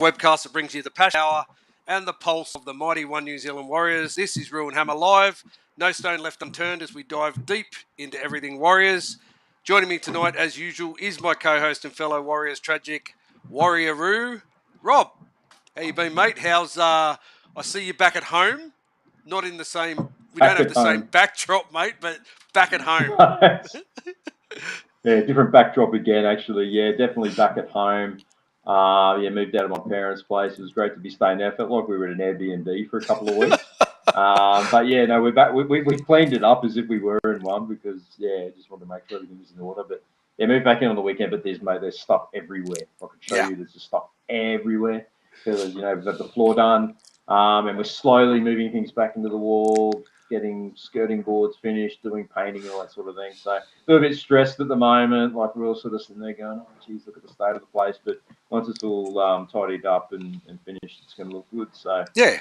Webcast that brings you the passion hour and the pulse of the mighty One New Zealand Warriors. This is Ruin Hammer Live. No stone left unturned as we dive deep into everything Warriors. Joining me tonight, as usual, is my co-host and fellow Warriors tragic Warrior-roo, Rob. How you been, mate? How's I see you back at home. Not in the same. We don't have the same backdrop, mate, but back at home. Yeah, different backdrop again. Actually, yeah, definitely back at home. Moved out of my parents' place. It was great to be staying there. Felt like we were at an Airbnb for a couple of weeks. But yeah, no, we're back. We cleaned it up as if we were in one because just wanted to make sure everything was in order. But yeah, moved back in on the weekend. But there's stuff everywhere. I can show you. There's just stuff everywhere because we've got the floor done, and we're slowly moving things back into the wall, getting skirting boards finished, doing painting and all that sort of thing. So a little bit stressed at the moment. Like we're all sort of sitting there going, "Oh, geez, look at the state of the place." But once it's all tidied up and finished, it's going to look good. So yeah.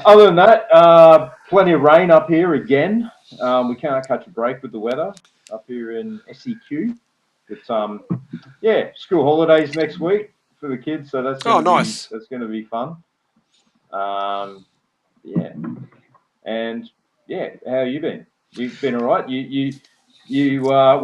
Other than that, plenty of rain up here again. We can't catch a break with the weather up here in SEQ. But school holidays next week for the kids, so that's nice. That's going to be fun. And how have you been? You've been all right. We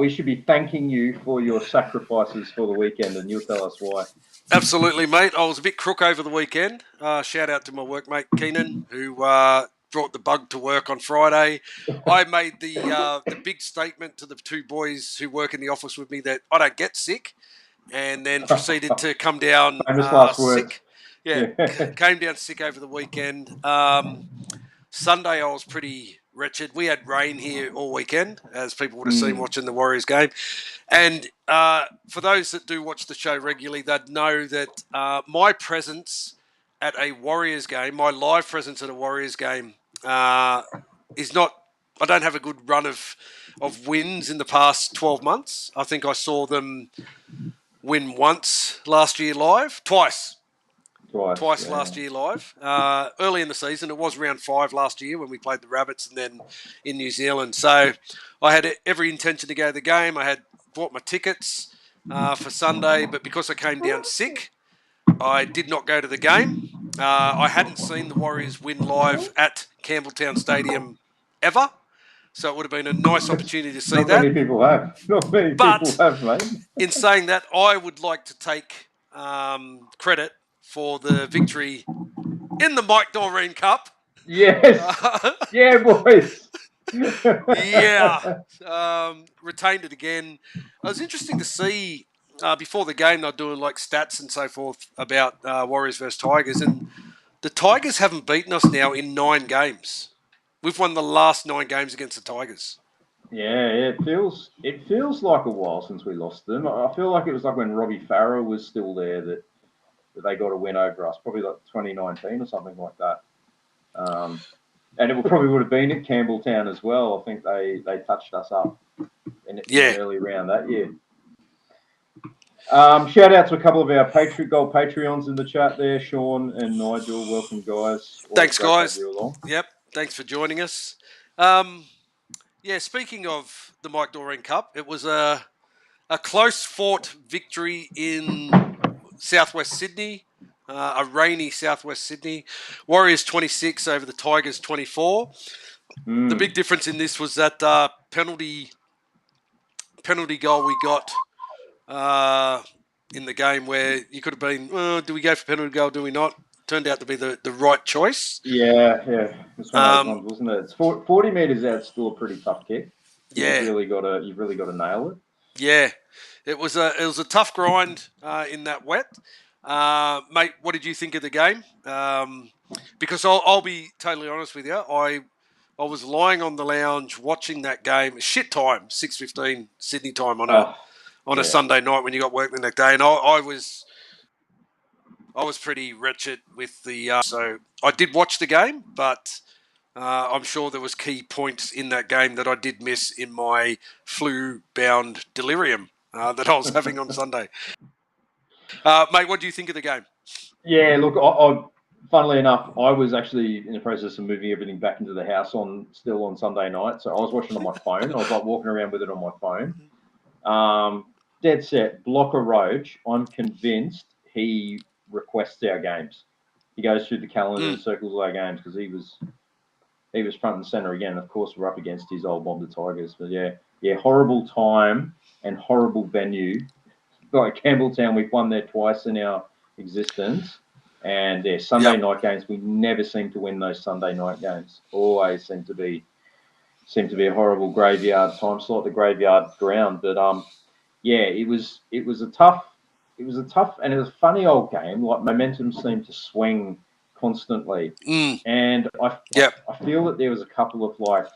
should be thanking you for your sacrifices for the weekend, and you'll tell us why. Absolutely, mate. I was a bit crook over the weekend. Shout out to my workmate Keenan, who brought the bug to work on Friday. I made the big statement to the two boys who work in the office with me that I don't get sick, and then proceeded to come down sick. Came down sick over the weekend. Sunday I was pretty wretched. We had rain here all weekend, as people would have seen watching the Warriors game. And for those that do watch the show regularly, they'd know that my presence at a Warriors game, my live presence at a Warriors game is not... I don't have a good run of wins in the past 12 months. I think I saw them win once last year live, twice last year live. Early in the season, it was round 5 last year when we played the Rabbits and then in New Zealand. So I had every intention to go to the game. I had bought my tickets for Sunday, but because I came down sick, I did not go to the game. I hadn't seen the Warriors win live at Campbelltown Stadium ever. So it would have been a nice opportunity to see that. Not many people have, mate. In saying that, I would like to take credit for the victory in the Mike Dorreen Cup. Yes. Boys. Retained it again. It was interesting to see before the game they're doing like stats and so forth about Warriors versus Tigers, and the Tigers haven't beaten us now in 9 games. We've won the last 9 games against the Tigers. Yeah, it feels like a while since we lost them. I feel like it was like when Robbie Farah was still there that they got a win over us, probably like 2019 or something like that. And it probably would have been at Campbelltown as well. I think they touched us up in the early round that year. Shout out to a couple of our Gold Patreons in the chat there, Sean and Nigel. Welcome, guys. Thanks, guys. Yep, thanks for joining us. Speaking of the Mike Dorreen Cup, it was a close-fought victory in Southwest Sydney, a rainy Southwest Sydney. Warriors 26 over the Tigers 24. The big difference in this was that penalty goal we got in the game where you could have been, do we go for penalty goal, do we not? Turned out to be the right choice. Yeah. It's one of those ones, wasn't it? It's 40 metres out, still a pretty tough kick. Yeah. You've really got to nail it. Yeah. It was a tough grind in that wet. Mate, what did you think of the game? Because I'll be totally honest with you. I was lying on the lounge watching that game. Shit time, 6:15 Sydney time on a Sunday night when you got work the next day, and I was pretty wretched with the. So I did watch the game, but I'm sure there was key points in that game that I did miss in my flu-bound delirium that I was having on Sunday. Mate, what do you think of the game? Yeah, look, I funnily enough, I was actually in the process of moving everything back into the house still on Sunday night. So I was watching on my phone. I was like walking around with it on my phone. Dead set, Blocker Roach, I'm convinced he requests our games. He goes through the calendar and circles all our games because he was front and center again. Of course, we're up against his old Bombers Tigers, but yeah, horrible time and horrible venue. Like Campbelltown, we've won there twice in our existence, and Sunday night games. We never seem to win those Sunday night games. Always seem to be a horrible graveyard time slot, the graveyard ground. But it was a tough and it was a funny old game. Like momentum seemed to swing constantly, and I feel that there was a couple of like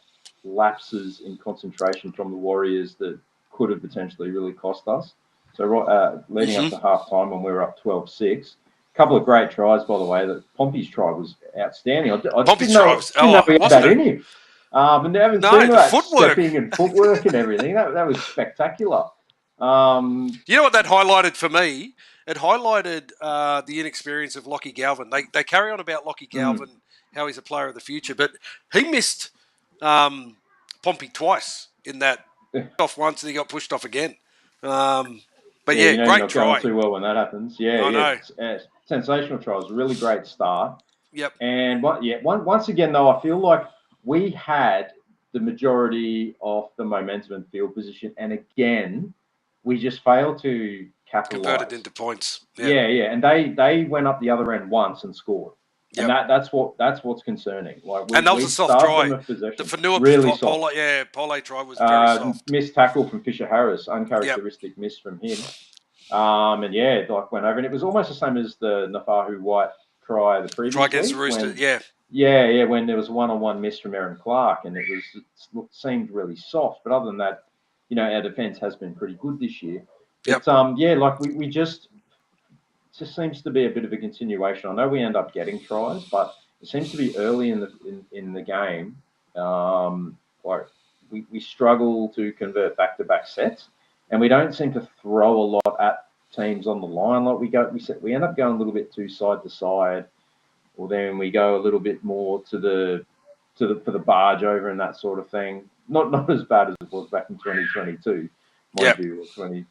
lapses in concentration from the Warriors that could have potentially really cost us. So leading up to half time when we were up 12-6, a couple of great tries, by the way. That Pompey's try was outstanding. I didn't know he had that in him. And I haven't seen that stepping and footwork and everything. That was spectacular. You know what that highlighted for me? It highlighted the inexperience of Lockie Galvin. They carry on about Lockie Galvin, how he's a player of the future, but he missed Pompey twice in that. Off once and he got pushed off again. But great try. Going too well when that happens. I know. Sensational try. It was a really great start. Yep. And once again though, I feel like we had the majority of the momentum and field position, and again, we just failed to capitalize. Converted into points. Yeah. And they went up the other end once and scored. Yep. And that's what's concerning. Like and that was a soft try. The Fanua really Pole try was very soft. Missed tackle from Fisher Harris, uncharacteristic miss from him. Went over, and it was almost the same as the Nafahu White try the previous try against week. the Roosters, Yeah, when there was a one-on-one miss from Aaron Clark, and it seemed really soft. But other than that, our defence has been pretty good this year. But, we just seems to be a bit of a continuation. I know we end up getting tries, but it seems to be early in the game. We struggle to convert back-to-back sets, and we don't seem to throw a lot at teams on the line. Like we end up going a little bit too side to side, or then we go a little bit more for the barge over and that sort of thing. Not as bad as it was back in 2022, mind you, or 20.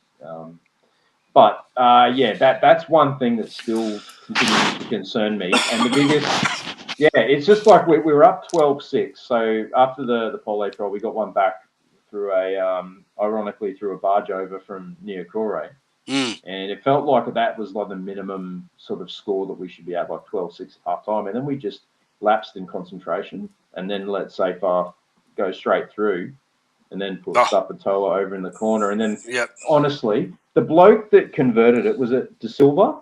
But that's one thing that still continues to concern me. And the biggest, it's just like we were up 12-6. So after the Pole trial, we got one back through ironically through a barge over from Niokore. And it felt like that was like the minimum sort of score that we should be at, like 12-6 at half time. And then we just lapsed in concentration and then let Safar go straight through and then put Sapatoa over in the corner. And then, honestly, the bloke that converted it, was it De Silva?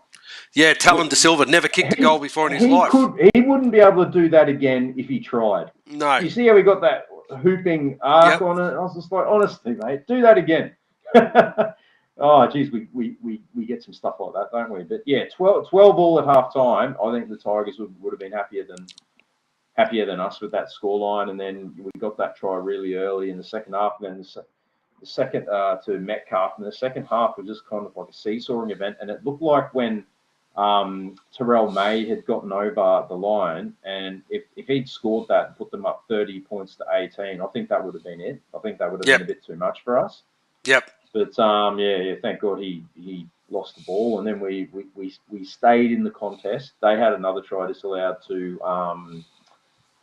Yeah, Talon De Silva never kicked a goal before in his life. He wouldn't be able to do that again if he tried. No. You see how he got that hooping arc on it? I was just like, honestly, mate, do that again. Oh, geez, we get some stuff like that, don't we? But, 12 all at half time. I think the Tigers would have been happier than us with that scoreline, and then we got that try really early in the second half. And then the second to Metcalf, and the second half was just kind of like a seesawing event. And it looked like when Terrell May had gotten over the line, and if he'd scored that and put them up 30 points to 18, I think that would have been it. I think that would have been a bit too much for us. Yep. But thank God he lost the ball, and then we stayed in the contest. They had another try disallowed to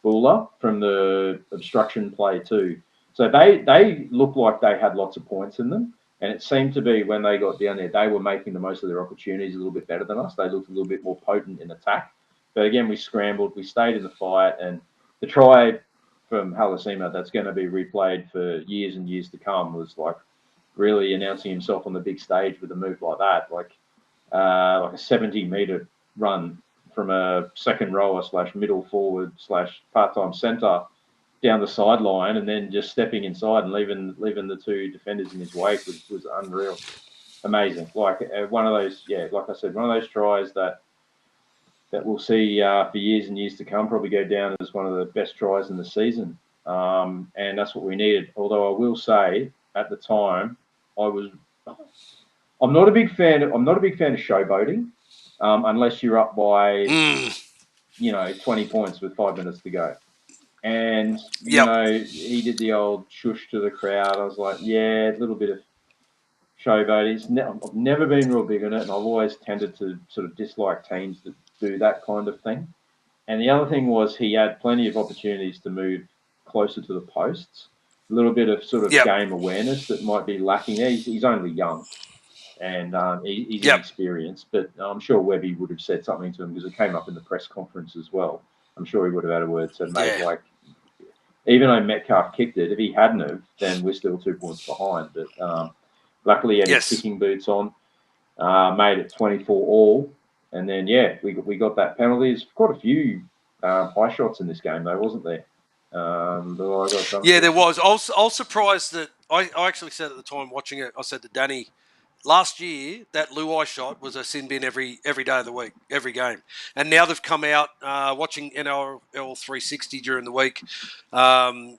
Bula from the obstruction play too. So they looked like they had lots of points in them, and it seemed to be when they got down there, they were making the most of their opportunities a little bit better than us. They looked a little bit more potent in attack. But again, we scrambled, we stayed in the fight, and the try from Halasima that's going to be replayed for years and years to come was like really announcing himself on the big stage with a move like that, like a 70-meter run from a second rower / middle forward / part-time centre down the sideline, and then just stepping inside and leaving the two defenders in his wake was unreal, amazing. Like one of those, like I said, one of those tries that we'll see for years and years to come, probably go down as one of the best tries in the season, and that's what we needed. Although I will say, at the time, I'm not a big fan of showboating, unless you're up by 20 points with 5 minutes to go. And he did the old shush to the crowd. I was like, a little bit of showboat. I've never been real big on it, and I've always tended to sort of dislike teams that do that kind of thing. And the other thing was he had plenty of opportunities to move closer to the posts. A little bit of sort of Yep. game awareness that might be lacking there. He's only young and he's Yep. inexperienced, but I'm sure Webby would have said something to him because it came up in the press conference as well. I'm sure he would have had a word to make, like, even though Metcalf kicked it, if he hadn't have, then we're still 2 points behind. But luckily he had his kicking boots on, made it 24 all. And then, we got that penalty. There's quite a few high shots in this game, though, wasn't there? There was. I was surprised that I actually said at the time watching it, I said to Danny, last year that Luai shot was a sin bin every day of the week, every game. And now they've come out watching NRL 360 during the week. Graham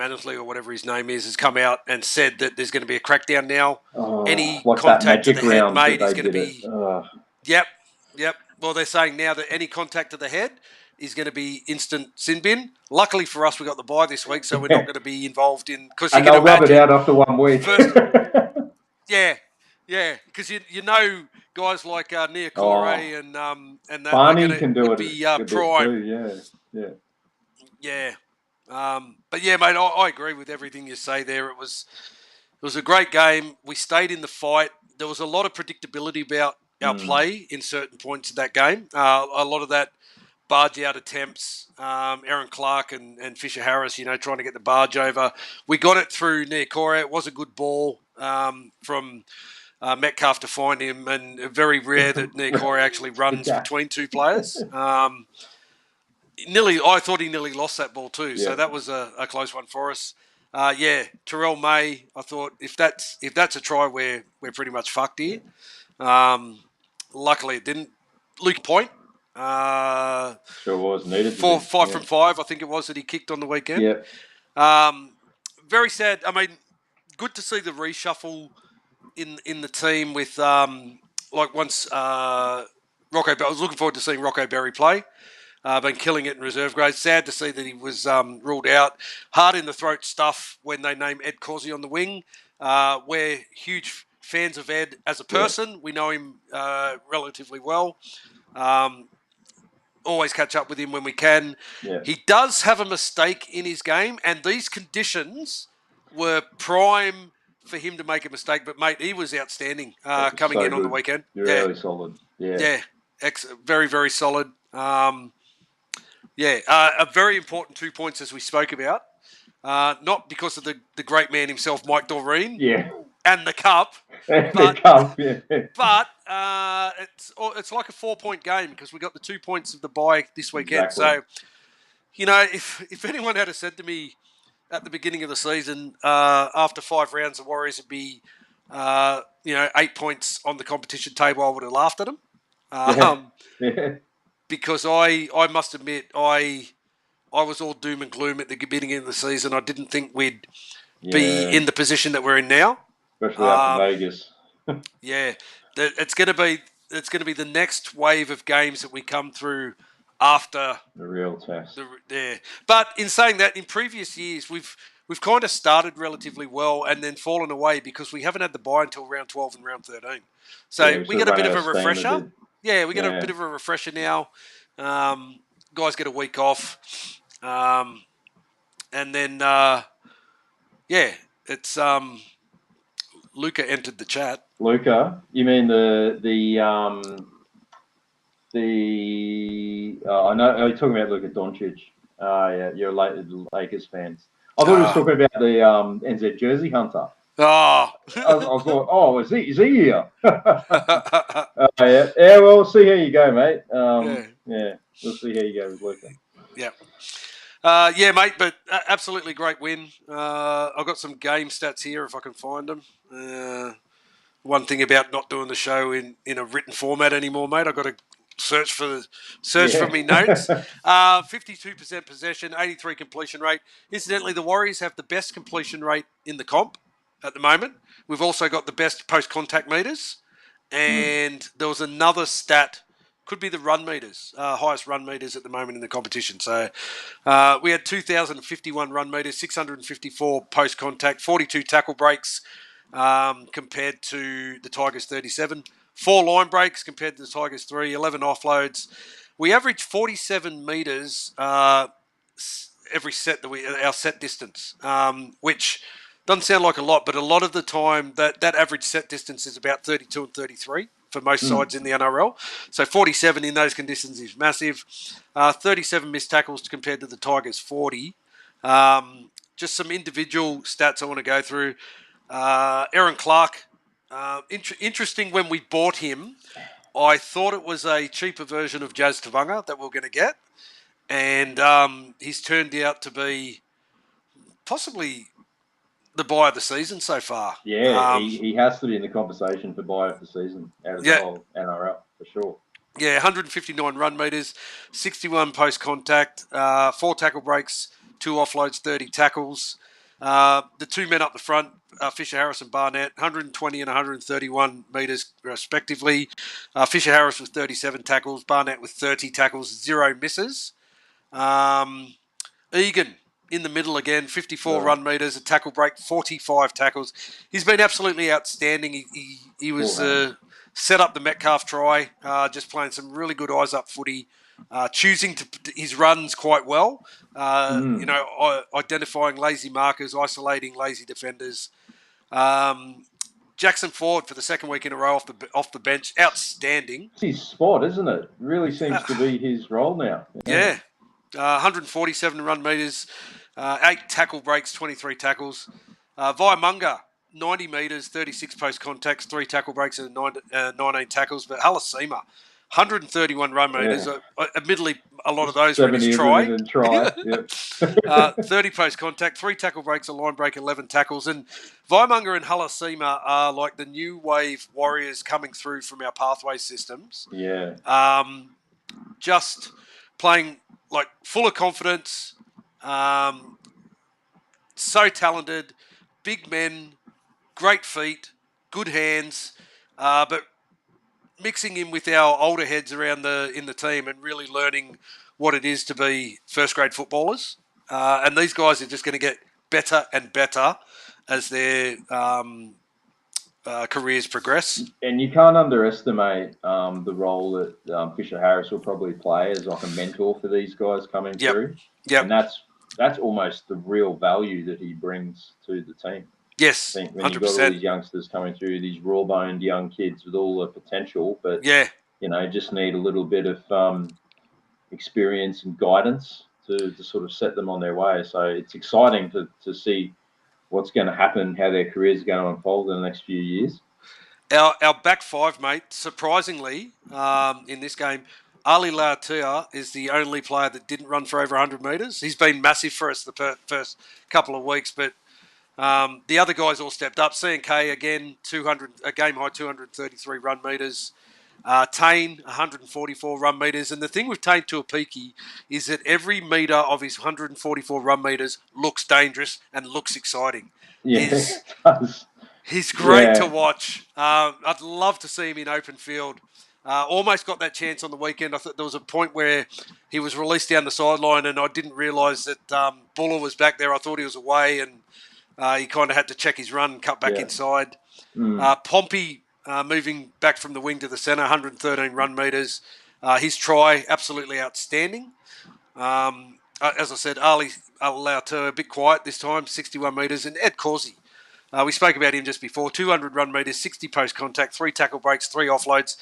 Annesley or whatever his name is has come out and said that there's going to be a crackdown now. Any like contact to the head made is going to be. Yep. Well, they're saying now that any contact to the head is going to be instant sin bin. Luckily for us, we got the bye this week, so we're not going to be involved in. Because and they'll rub it out after 1 week. Because you know guys like Niokore and that Barney can do would it be a bit prime. Too, yeah. But yeah, mate, I agree with everything you say there. It was a great game. We stayed in the fight. There was a lot of predictability about our play in certain points of that game. A lot of that barge out attempts, Aaron Clark and Fisher Harris, trying to get the barge over. We got it through Niokore. It was a good ball from Metcalf to find him, and very rare that Niokore actually runs between two players. I thought he nearly lost that ball too, so that was a close one for us. Terrell May, I thought if that's a try, we're pretty much fucked here. Luckily it didn't. Luke Point. Sure was needed. 5 from 5, I think it was, that he kicked on the weekend. Yeah. Very sad. I mean, good to see the reshuffle in the team with once Rocco. I was looking forward to seeing Rocco Berry play. Been killing it in reserve grade. Sad to see that he was ruled out. Hard in the throat stuff when they name Ed Causey on the wing. We're huge fans of Ed as a person. We know him relatively well. Always catch up with him when we can. He does have a mistake in his game, and these conditions were prime for him to make a mistake. But, mate, he was outstanding coming in on the weekend. Really solid. Very, very solid. A very important 2 points, as we spoke about. Not because of the great man himself, Mike Dorreen. And the cup. But it's like a 4-point game because we got the 2 points of the bye this weekend. Exactly. So, if anyone had said to me at the beginning of the season, after 5 rounds, the Warriors would be, 8 points on the competition table, I would have laughed at them. Because I must admit, I was all doom and gloom at the beginning of the season. I didn't think we'd be in the position that we're in now. Especially after Vegas. It's going to be the next wave of games that we come through after the real test. But in saying that, in previous years we've kind of started relatively well and then fallen away because we haven't had the bye until round 12 and round 13. So we get a bit of a refresher. We get a bit of a refresher now. Guys get a week off, and then it's Luca entered the chat. Luca, you mean I know you're talking about Luka Doncic. You're Lakers fans. I thought he was talking about the NZ jersey hunter. I thought, is he here? Well, we'll see how you go, mate. We'll see how you go with Luca. Mate, but absolutely great win. I've got some game stats here if I can find them. One thing about not doing the show in a written format anymore, mate, I've got to search for me notes. 52% possession, 83 completion rate. Incidentally, the Warriors have the best completion rate in the comp at the moment. We've also got the best post-contact meters. And there was another stat, could be the run meters, highest run meters at the moment in the competition. So we had 2,051 run meters, 654 post-contact, 42 tackle breaks, compared to the Tigers 37. 4 line breaks compared to the Tigers 3. 11 offloads. We averaged 47 metres every set our set distance, which doesn't sound like a lot, but a lot of the time that average set distance is about 32 and 33 for most sides in the NRL. So 47 in those conditions is massive. 37 missed tackles compared to the Tigers 40. Just some individual stats I want to go through. Aaron Clark, interesting when we bought him, I thought it was a cheaper version of Jazz Tavanga that we we're going to get. And he's turned out to be possibly the buy of the season so far. Yeah, he has to be in the conversation for buy of the season out of the whole NRL, for sure. Yeah, 159 run meters, 61 post contact, 4 tackle breaks, 2 offloads, 30 tackles. The 2 men up the front, Fisher Harris and Barnett, 120 and 131 metres respectively. Fisher Harris with 37 tackles, Barnett with 30 tackles, 0 misses. Egan in the middle again, 54 run meters, a tackle break, 45 tackles. He's been absolutely outstanding. He was set up the Metcalf try, just playing some really good eyes up footy, choosing his runs quite well. Identifying lazy markers, isolating lazy defenders. Jackson Ford for the second week in a row off the bench, outstanding. It's his spot, isn't it? Really seems to be his role now. Yeah. 147 run meters, 8 tackle breaks, 23 tackles. Vaimunga, 90 metres, 36 post contacts, 3 tackle breaks and 19 tackles. But Halasima, 131 run meters. Admittedly, a lot of those were in his try. 30 post contact, 3 tackle breaks, a line break, 11 tackles. And Vaimunga and Halasima are like the new wave warriors coming through from our pathway systems. Yeah. Just playing like full of confidence, so talented, big men, great feet, good hands, but mixing in with our older heads around in the team and really learning what it is to be first grade footballers. And these guys are just going to get better and better as their careers progress. And you can't underestimate the role that Fisher Harris will probably play as like a mentor for these guys coming through. Yep. And that's almost the real value that he brings to the team. Yes, I think when 100%. you've got all these youngsters coming through, these raw-boned young kids with all the potential, but just need a little bit of experience and guidance to sort of set them on their way. So it's exciting to see what's going to happen, how their careers are going to unfold in the next few years. Our back 5, mate, surprisingly, in this game, Ali Lautia is the only player that didn't run for over 100 metres. He's been massive for us the first couple of weeks, but the other guys all stepped up. C&K, again, a game-high 233 run metres. Tane, 144 run metres. And the thing with Tane Tuapiki is that every metre of his 144 run metres looks dangerous and looks exciting. Yeah, it does. He's great to watch. I'd love to see him in open field. Almost got that chance on the weekend. I thought there was a point where he was released down the sideline and I didn't realise that Buller was back there. I thought he was away and he kind of had to check his run and cut back inside. Pompey moving back from the wing to the centre, 113 run metres. His try, absolutely outstanding. As I said, Ali Lautia, a bit quiet this time, 61 metres. And Ed Causey, we spoke about him just before, 200 run metres, 60 post contact, 3 tackle breaks, 3 offloads.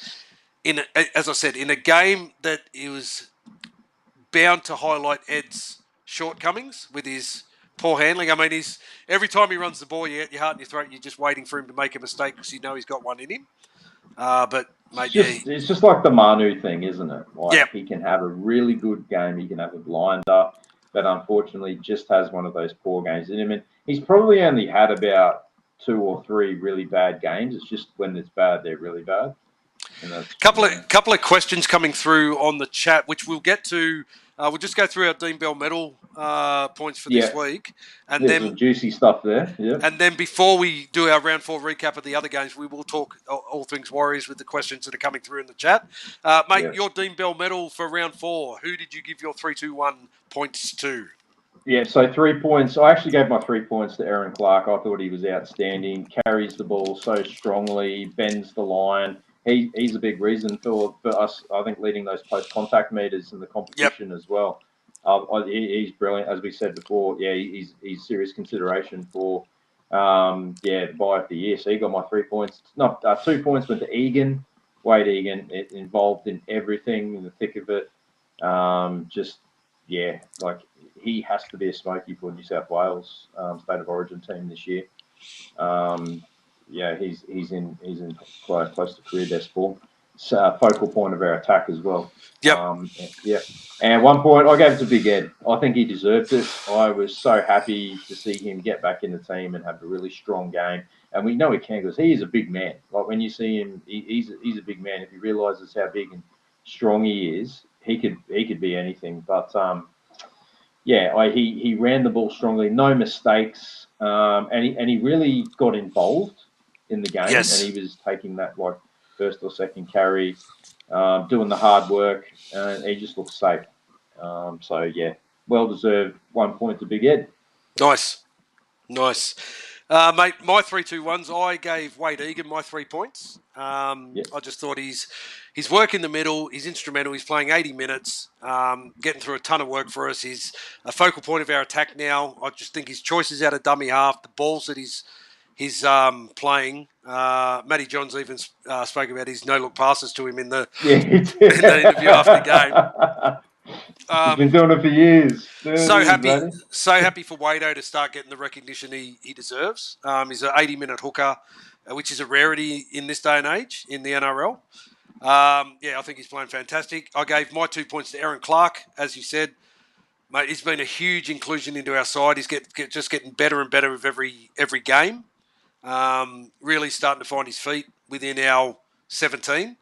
As I said, in a game that it was bound to highlight Ed's shortcomings with his poor handling. I mean, every time he runs the ball, you get your heart in your throat. You're just waiting for him to make a mistake because you know he's got one in him. But mate, it's just like the Manu thing, isn't it? Like he can have a really good game, he can have a blinder, but unfortunately, just has one of those poor games in him. And he's probably only had about 2 or 3 really bad games. It's just when it's bad, they're really bad. Couple of questions coming through on the chat, which we'll get to. We'll just go through our Dean Bell medal points for this week, and there's some juicy stuff there. Yeah. And then before we do our round 4 recap of the other games, we will talk all things Warriors with the questions that are coming through in the chat. Mate, your Dean Bell medal for round 4. Who did you give your 3-2-1 points to? Yeah, so 3 points. I actually gave my 3 points to Aaron Clark. I thought he was outstanding. Carries the ball so strongly, bends the line. He's a big reason for us, I think, leading those post contact meters in the Yep. competition as well. He's brilliant, as we said before. Yeah, he's serious consideration for the buy of the year. So he got my 3 points. Not 2 points went to Egan, Wade Egan, involved in everything in the thick of it. Like he has to be a smoky for New South Wales state of origin team this year. He's in quite close to career best form. Focal point of our attack as well. Yep. And 1 point, I gave it to Big Ed. I think he deserved it. I was so happy to see him get back in the team and have a really strong game. And we know he can because he is a big man. Like when you see him, he's a big man. If he realises how big and strong he is, he could be anything. But he ran the ball strongly, no mistakes, and he really got involved in the game. Yes. And he was taking that like first or second carry, doing the hard work, and he just looked safe. Well deserved 1 point to Big Ed. Nice. Mate, my 3-2-1s, I gave Wade Egan my 3 points. I just thought his work in the middle, he's instrumental. He's playing 80 minutes, getting through a ton of work for us. He's a focal point of our attack now. I just think his choices out of dummy half, the balls that he's playing. Matty Johns even spoke about his no-look passes to him in the interview after the game. He's been doing it for years. So happy for Wado to start getting the recognition he deserves. He's an 80-minute hooker, which is a rarity in this day and age in the NRL. I think he's playing fantastic. I gave my 2 points to Aaron Clark, as you said. Mate, he's been a huge inclusion into our side. He's just getting better and better with every game. Really starting to find his feet within our 17.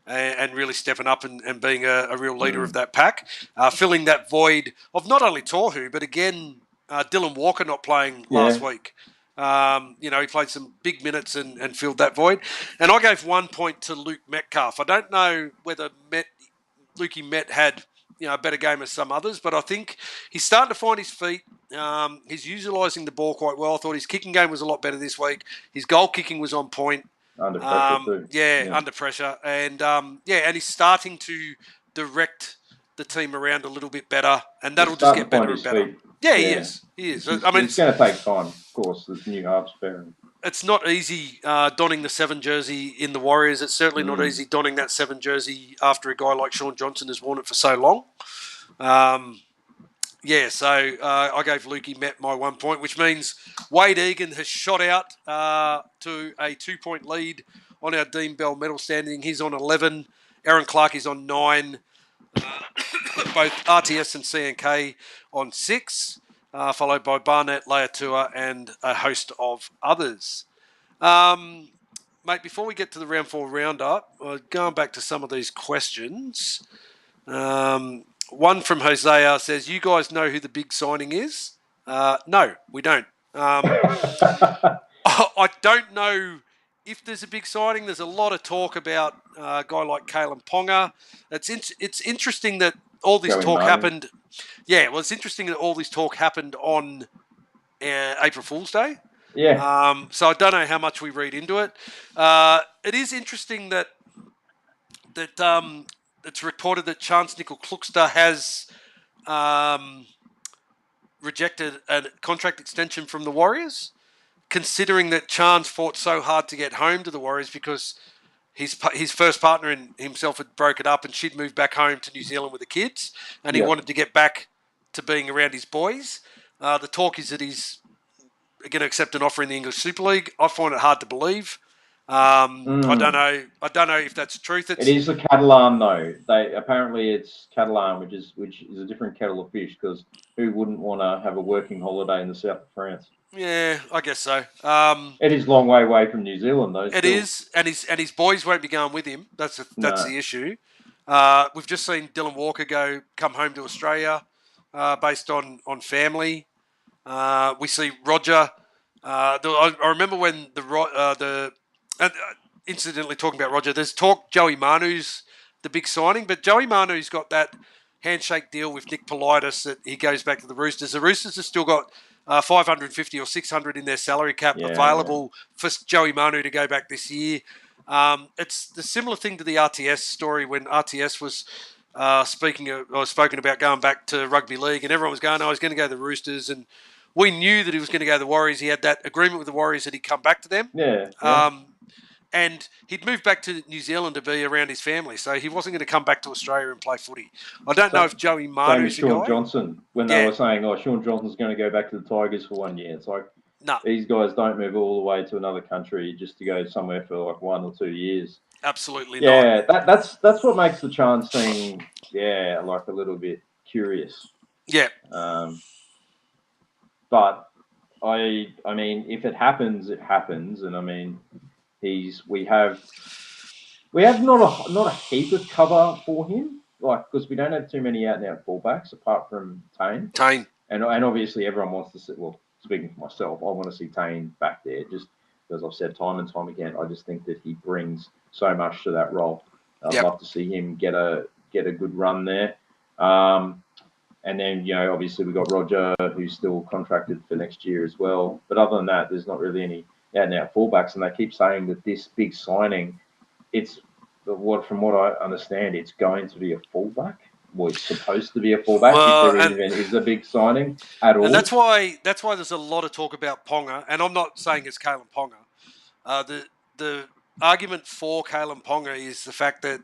And really stepping up and being a real leader of that pack, filling that void of not only Tohu, but again, Dylan Walker not playing last week. He played some big minutes and filled that void. And I gave 1 point to Luke Metcalf. I don't know whether Lukey Met had a better game as some others, but I think he's starting to find his feet. He's utilising the ball quite well. I thought his kicking game was a lot better this week. His goal kicking was on point. Under pressure too. Under pressure. And and he's starting to direct the team around a little bit better, and that'll just get better and better. Yeah, he is. It's going to take time, of course, this new halves pairing. It's not easy donning the 7 jersey in the Warriors. It's certainly not easy donning that 7 jersey after a guy like Sean Johnson has worn it for so long. I gave Lukey Met my 1 point, which means Wade Egan has shot out to a 2-point lead on our Dean Bell medal standing. He's on 11. Aaron Clark is on 9. Both RTS and CNK on 6, followed by Barnett, Leatua, and a host of others. Mate, before we get to the round 4 roundup, going back to some of these questions. One from Hosea says, you guys know who the big signing is? No, we don't. I don't know if there's a big signing. There's a lot of talk about a guy like Kalen Ponga. It's interesting that all this talk happened. Yeah, well, it's interesting that all this talk happened on April Fool's Day. Yeah. So I don't know how much we read into it. It is interesting that it's reported that Chance Nickel-Kluxter has rejected a contract extension from the Warriors, considering that Chance fought so hard to get home to the Warriors because his first partner and himself had broken up and she'd moved back home to New Zealand with the kids, and he wanted to get back to being around his boys. The talk is that he's going to accept an offer in the English Super League. I find it hard to believe. I don't know if that's the truth. It is the Catalan though. Apparently it's Catalan, which is a different kettle of fish, because who wouldn't want to have a working holiday in the south of France? Yeah, I guess so. It is a long way away from New Zealand though. It is, and his boys won't be going with him. That's the issue. We've just seen Dylan Walker come home to Australia based on family. We see Roger. I remember when incidentally talking about Roger, there's talk Joey Manu's the big signing, but Joey Manu's got that handshake deal with Nick Politis that he goes back to the Roosters. The Roosters have still got 550 or 600 in their salary cap available for Joey Manu to go back this year. It's the similar thing to the RTS story when RTS was spoken about going back to rugby league, and everyone was going, he's going to go to the Roosters, and we knew that he was going to go to the Warriors. He had that agreement with the Warriors that he'd come back to them. And he'd moved back to New Zealand to be around his family, so he wasn't going to come back to Australia and play footy. I don't know if Joey Manu's the guy. Sean Johnson, when they were saying, Sean Johnson's going to go back to the Tigers for 1 year. It's like, these guys don't move all the way to another country just to go somewhere for like 1 or 2 years. Absolutely not. Yeah, that's what makes the chance seem, like a little bit curious. Yeah. But I mean, if it happens, it happens, and I mean, we have not a heap of cover for him, like, because we don't have too many out and out fullbacks apart from Tane. And obviously everyone wants to see. Well, speaking for myself, I want to see Tane back there. Just as I've said time and time again, I just think that he brings so much to that role. I'd love to see him get a good run there. And then, obviously we've got Roger, who's still contracted for next year as well. But other than that, there's not really any out-and-out fullbacks. And they keep saying that this big signing, from what I understand, it's going to be a fullback. Well, it's supposed to be a fullback if there even is a big signing at all. And that's why there's a lot of talk about Ponga. And I'm not saying it's Kalen Ponga. The argument for Kalen Ponga is the fact that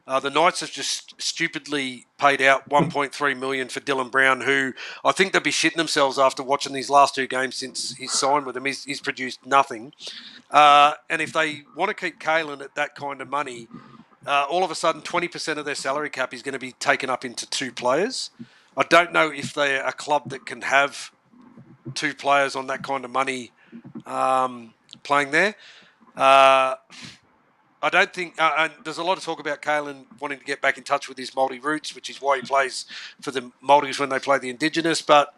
the Knights have just stupidly paid out $1.3 million for Dylan Brown, who I think they'll be shitting themselves after watching these last 2 games since he's signed with them. He's produced nothing. And if they want to keep Kalen at that kind of money, all of a sudden 20% of their salary cap is going to be taken up into 2 players. I don't know if they're a club that can have 2 players on that kind of money playing there. I don't think, and there's a lot of talk about Kalen wanting to get back in touch with his Māori roots, which is why he plays for the Māoris when they play the Indigenous. But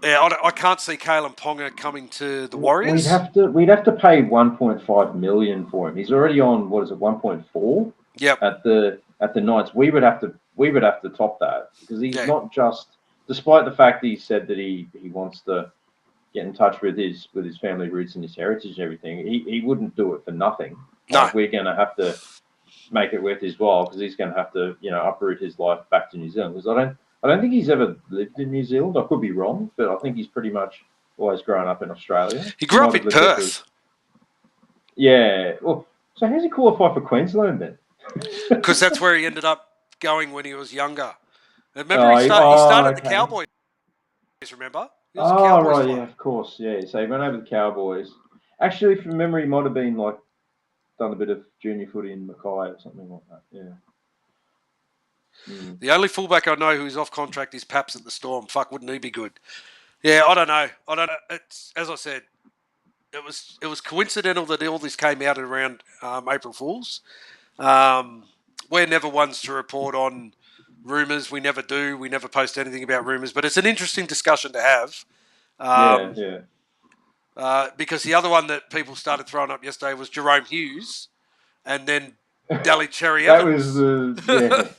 I can't see Kalen Ponga coming to the Warriors. We'd have to pay 1.5 million for him. He's already on 1.4. Yep. At the Knights, we would have to top that, because he's not just, despite the fact that he said that he wants to get in touch with his family roots and his heritage and everything. He wouldn't do it for nothing. No. Like, we're going to have to make it worth his while, because he's going to have to, uproot his life back to New Zealand. Because I don't think he's ever lived in New Zealand. I could be wrong, but I think he's pretty much always grown up in Australia. He grew up in Perth. Yeah. Well, so how's he qualify for Queensland then? Because that's where he ended up going when he was younger. Remember, he started at the Cowboys. Remember? He was a Cowboys player. Yeah, of course. Yeah. So he went over the Cowboys. Actually, from memory, he might have been done a bit of junior footy in Mackay or something like that. Yeah. The only fullback I know who's off contract is Paps at the Storm. Fuck, wouldn't he be good? Yeah, I don't know. It's, as I said, it was coincidental that all this came out around April Fools. We're never ones to report on rumours. We never do. We never post anything about rumours. But it's an interesting discussion to have. Because the other one that people started throwing up yesterday was Jerome Hughes, and then Daly Cherry Evans. That was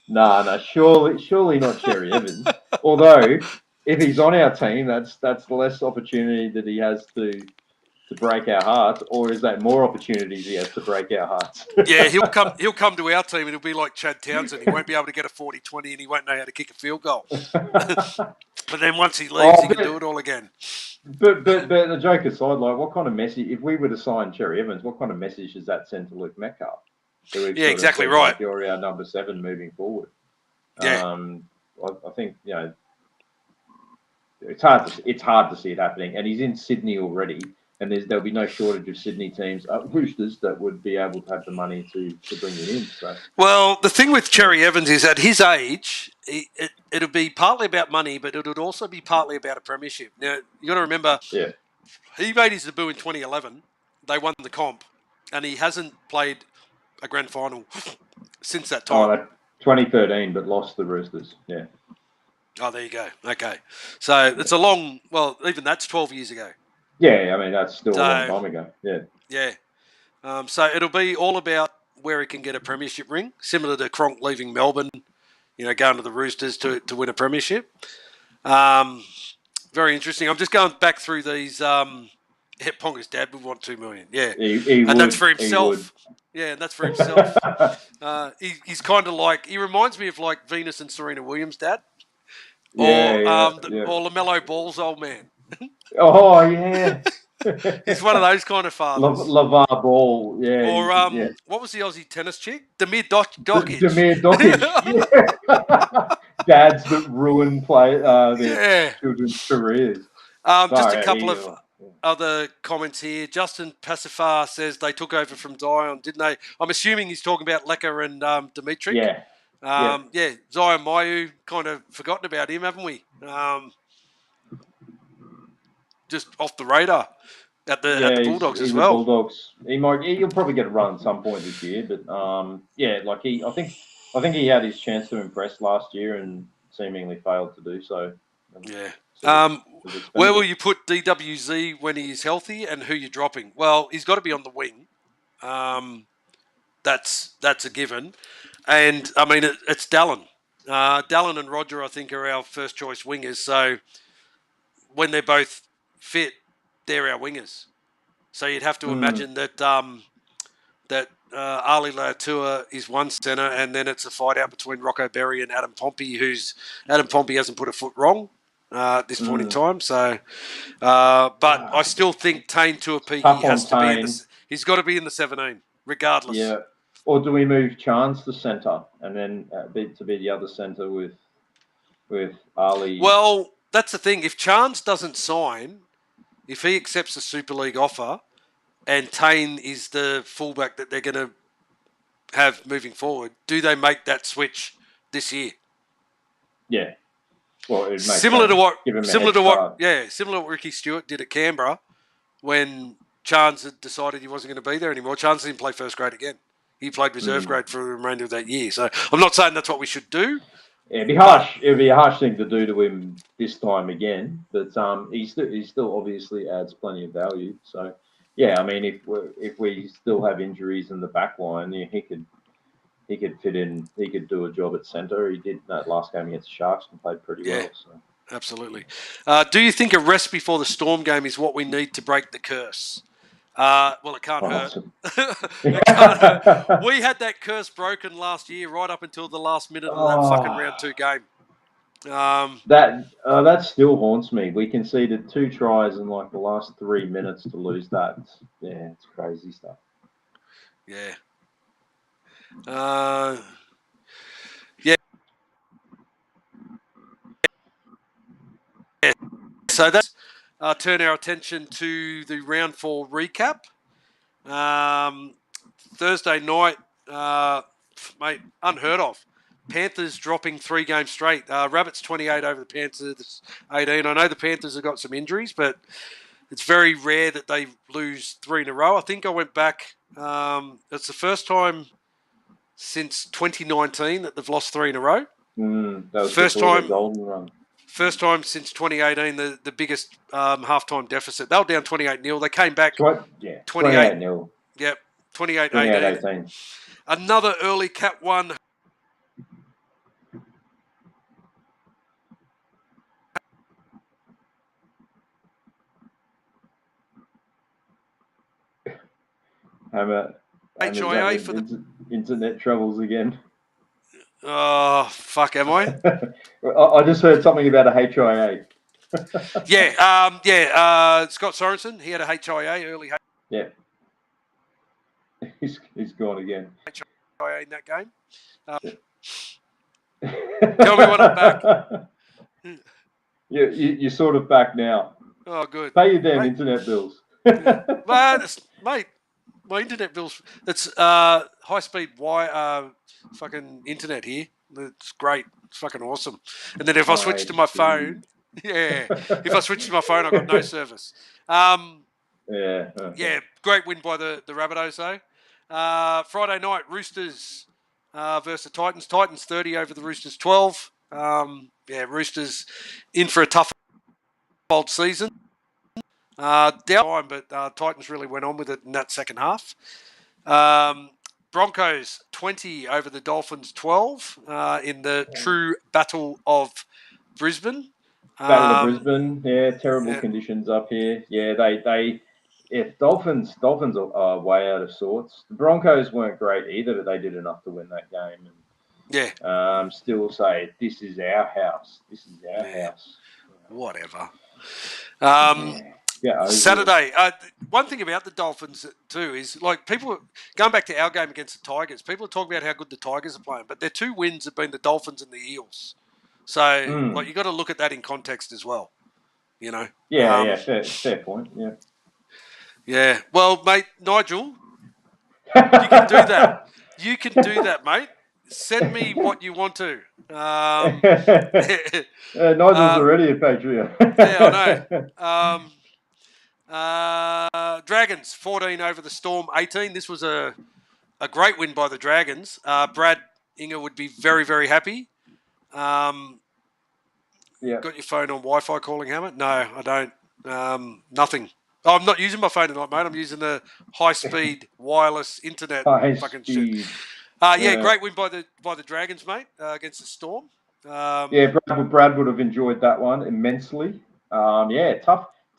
No, surely not Cherry Evans. Although, if he's on our team, that's less opportunity that he has to break our hearts, or is that more opportunities he has to break our hearts? Yeah, he'll come to our team and he'll be like Chad Townsend. He won't be able to get a 40-20 and he won't know how to kick a field goal. But then once he leaves, he can do it all again. But the joke aside, like, what kind of message, if we were to sign Cherry Evans, what kind of message does that send to Luke Metcalf? Yeah, exactly right. Like, you're our number 7 moving forward. Yeah. I think, it's hard to see it happening, and he's in Sydney already, and there'll be no shortage of Sydney teams, Roosters, that would be able to have the money to bring him in. So. Well, the thing with Cherry Evans is at his age, it'll be partly about money, but it would also be partly about a premiership. Now, you got to remember, he made his debut in 2011. They won the comp, and he hasn't played a grand final since that time. 2013, but lost the Roosters. Yeah. Oh, there you go. Okay. So it's a long, even that's 12 years ago. Yeah, I mean, that's still a long time ago. Yeah. Yeah. So it'll be all about where he can get a premiership ring, similar to Cronk leaving Melbourne going to the Roosters to win a premiership. Very interesting. I'm just going back through these. Ponga's dad would want $2 million. Yeah, He and would, that's for he himself. Yeah, and that's for himself. He's kind of like, he reminds me of like Venus and Serena Williams' dad, or or LaMelo Ball's old man. Oh yeah. He's one of those kind of fathers. LeVar Ball, yeah. Or what was the Aussie tennis chick? Damir Dokic. Damir Dokic, yeah. Dads that ruin their children's careers. Just a couple of other comments here. Justin Pacifar says they took over from Zion, didn't they? I'm assuming he's talking about Lecker and Dimitri. Yeah. Zion Mayu, kind of forgotten about him, haven't we? Just off the radar at the Bulldogs as well. Bulldogs. He'll probably get a run at some point this year, but I think he had his chance to impress last year and seemingly failed to do so. Yeah. Where will you put DWZ when he's healthy, and who you're dropping? Well, he's got to be on the wing. That's a given. And, I mean, it's Dallin. Dallin and Roger, I think, are our first choice wingers. So when they're both fit, they're our wingers. So you'd have to imagine that Ali Lautua is one centre, and then it's a fight out between Rocco Berry and Adam Pompey, Adam Pompey hasn't put a foot wrong at this point in time. So, but I still think Tane Tuapiki he's got to be in the 17, regardless. Yeah. Or do we move Chance to centre and then to be the other centre with Ali? Well, that's the thing. If Chance doesn't sign, if he accepts the Super League offer, and Tane is the fullback that they're going to have moving forward, do they make that switch this year? Yeah. Well, it makes similar to what Ricky Stewart did at Canberra when Chance had decided he wasn't going to be there anymore. Chance didn't play first grade again. He played reserve grade for the remainder of that year. So I'm not saying that's what we should do. Yeah, it'd be harsh. It'd be a harsh thing to do to him this time again. But he still obviously adds plenty of value. So yeah, I mean, if we still have injuries in the back line, he could fit in. He could do a job at centre. He did that last game against the Sharks and played pretty well. So. Absolutely. Do you think a rest before the Storm game is what we need to break the curse? Well, it can't hurt. It can't hurt. We had that curse broken last year, right up until the last minute of that fucking round 2 game. That still haunts me. We conceded 2 tries in like the last 3 minutes to lose that. It's crazy stuff. Yeah. So that's turn our attention to the round 4 recap. Thursday night, mate, unheard of. Panthers dropping 3 games straight. Rabbits 28 over the Panthers 18. I know the Panthers have got some injuries, but it's very rare that they lose 3 in a row. I think I went back. It's the first time since 2019 that they've lost 3 in a row. That was first time. Golden run. First time since 2018, the biggest halftime deficit. They were down 28-0. They came back 28-0. Yep, 28-18. Another early Cat 1. HIA for the internet troubles again. Oh, fuck, am I? I just heard something about a HIA. Scott Sorensen, he had a HIA early. Yeah. He's gone again. HIA in that game. Tell me when I'm back. You're sort of back now. Oh, good. Pay your damn internet bills. Mate, my internet bills. It's high-speed fucking internet here. It's great. It's fucking awesome. And then if I switch to my phone, if I switch to my phone, I've got no service. Great win by the Rabbitohs, though. Friday night, Roosters versus the Titans. Titans 30 over the Roosters 12. Roosters in for a tough old season. Down, but Titans really went on with it in that second half. Broncos 20 over the Dolphins 12 in the true Battle of Brisbane. Battle of Brisbane, yeah, terrible yeah. conditions up here. Yeah, Dolphins are way out of sorts. The Broncos weren't great either, but they did enough to win that game. And, still say this is our house. This is our house. Whatever. Yeah, Saturday. One thing about the Dolphins too is like people going back to our game against the Tigers. People are talking about how good the Tigers are playing, but their two wins have been the Dolphins and the Eels. So like you got to look at that in context as well. You know. Fair point. Yeah. Yeah. Well, mate, Nigel, you can do that. You can do that, mate. Send me what you want to. Nigel's already a Patriot. Yeah, I know. Dragons 14 over the Storm 18. This was a great win by the Dragons. Brad Inger would be very, very happy. Got your phone on Wi-Fi calling, Hammer? No, I don't. Nothing. Oh, I'm not using my phone tonight, mate. I'm using the high-speed wireless internet. Fucking shit. Great win by the Dragons, mate, against the Storm. Brad would have enjoyed that one immensely.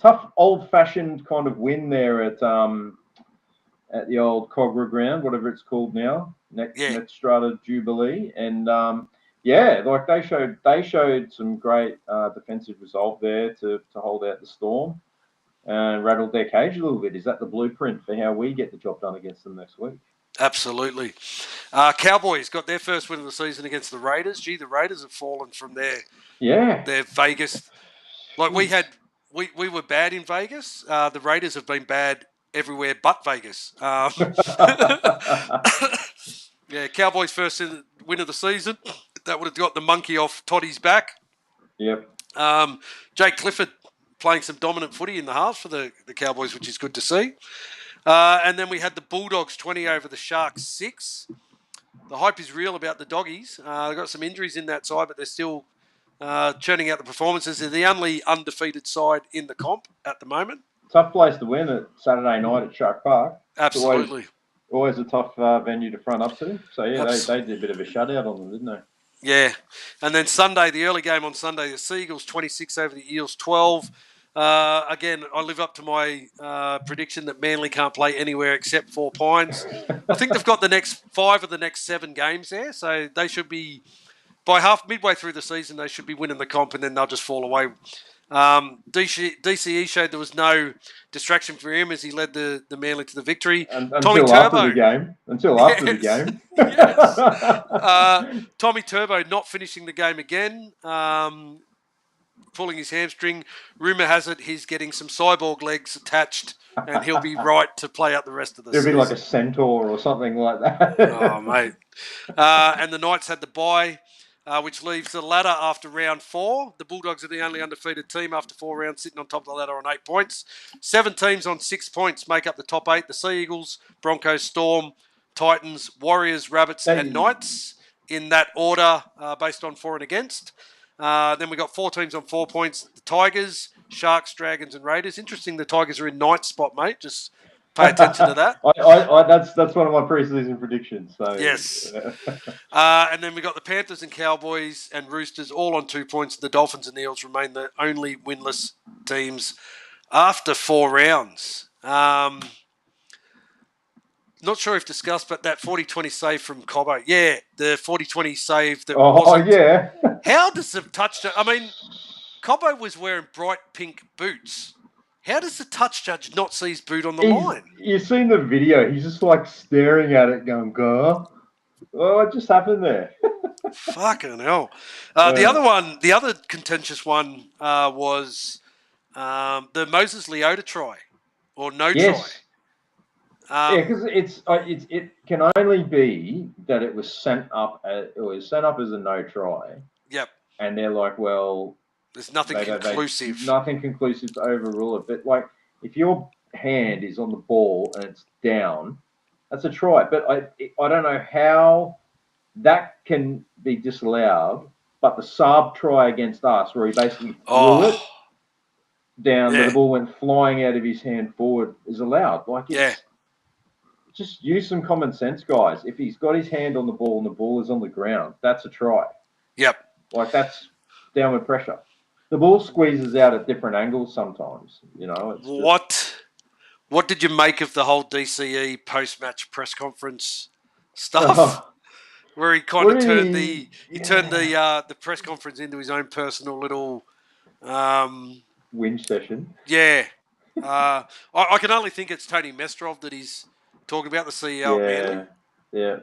Tough old-fashioned kind of win there at the old Cogra ground, whatever it's called now, Net Strata Jubilee, and they showed some great defensive result there to hold out the Storm and rattled their cage a little bit. Is that the blueprint for how we get the job done against them next week? Absolutely. Cowboys got their first win of the season against the Raiders. Gee, the Raiders have fallen from their Vegas. Like we were bad in Vegas. The Raiders have been bad everywhere but Vegas. Cowboys' first win of the season. That would have got the monkey off Toddy's back. Yep. Jake Clifford playing some dominant footy in the half for the Cowboys, which is good to see. And then we had the Bulldogs 20 over the Sharks 6. The hype is real about the Doggies. They've got some injuries in that side, but they're still churning out the performances. They're the only undefeated side in the comp at the moment. Tough place to win at Saturday night at Shark Park. Absolutely. Always a tough venue to front up to. So, they did a bit of a shutout on them, didn't they? Yeah. And then Sunday, the early game on Sunday, the Seagulls 26 over the Eels 12. Again, I live up to my prediction that Manly can't play anywhere except Four Pines. I think they've got the next 5 of the next 7 games there, so they should be, midway through the season, they should be winning the comp, and then they'll just fall away. DCE showed there was no distraction for him as he led the Manly to the victory. Until after the game. Yes. Tommy Turbo not finishing the game again. Pulling his hamstring. Rumour has it he's getting some cyborg legs attached and he'll be right to play out the rest of the season. He'll be like a centaur or something like that. Oh, mate. And the Knights had the bye, which leaves the ladder after round 4. The Bulldogs are the only undefeated team after 4 rounds, sitting on top of the ladder on 8 points. 7 teams on 6 points make up the top 8. The Sea Eagles, Broncos, Storm, Titans, Warriors, Rabbits and Knights in that order based on for and against. Then we got 4 teams on 4 points. The Tigers, Sharks, Dragons and Raiders. Interesting the Tigers are in 9th spot, mate. Just pay attention to that. That's one of my pre-season predictions. So yes. And then we got the Panthers and Cowboys and Roosters all on 2 points. The Dolphins and Eels remain the only winless teams after 4 rounds. Not sure if discussed, but that 40-20 save from Cobbo. Yeah, the 40-20 save that wasn't... yeah. How does the touch... I mean, Cobbo was wearing bright pink boots. How does the touch judge not see his boot on the line? You've seen the video. He's just like staring at it going, go. Oh, what just happened there? Fucking hell. The other contentious one was the Moses Leota try or no try. Because it can only be that it was sent up as a no try. Yep. And they're like, well, there's nothing conclusive. Nothing conclusive to overrule it. But like, if your hand is on the ball and it's down, that's a try. But I don't know how that can be disallowed. But the Saab try against us, where he basically threw it down, but the ball went flying out of his hand forward, is allowed. Like, it's just use some common sense, guys. If he's got his hand on the ball and the ball is on the ground, that's a try. Yep. Like, that's downward pressure. The ball squeezes out at different angles sometimes. It's What did you make of the whole DCE post-match press conference stuff? just, Where he kind of turned the press conference into his own personal little whinge session. Yeah. I can only think it's Tony Mestrov that he's talking about, the CEO at Manly. Yeah.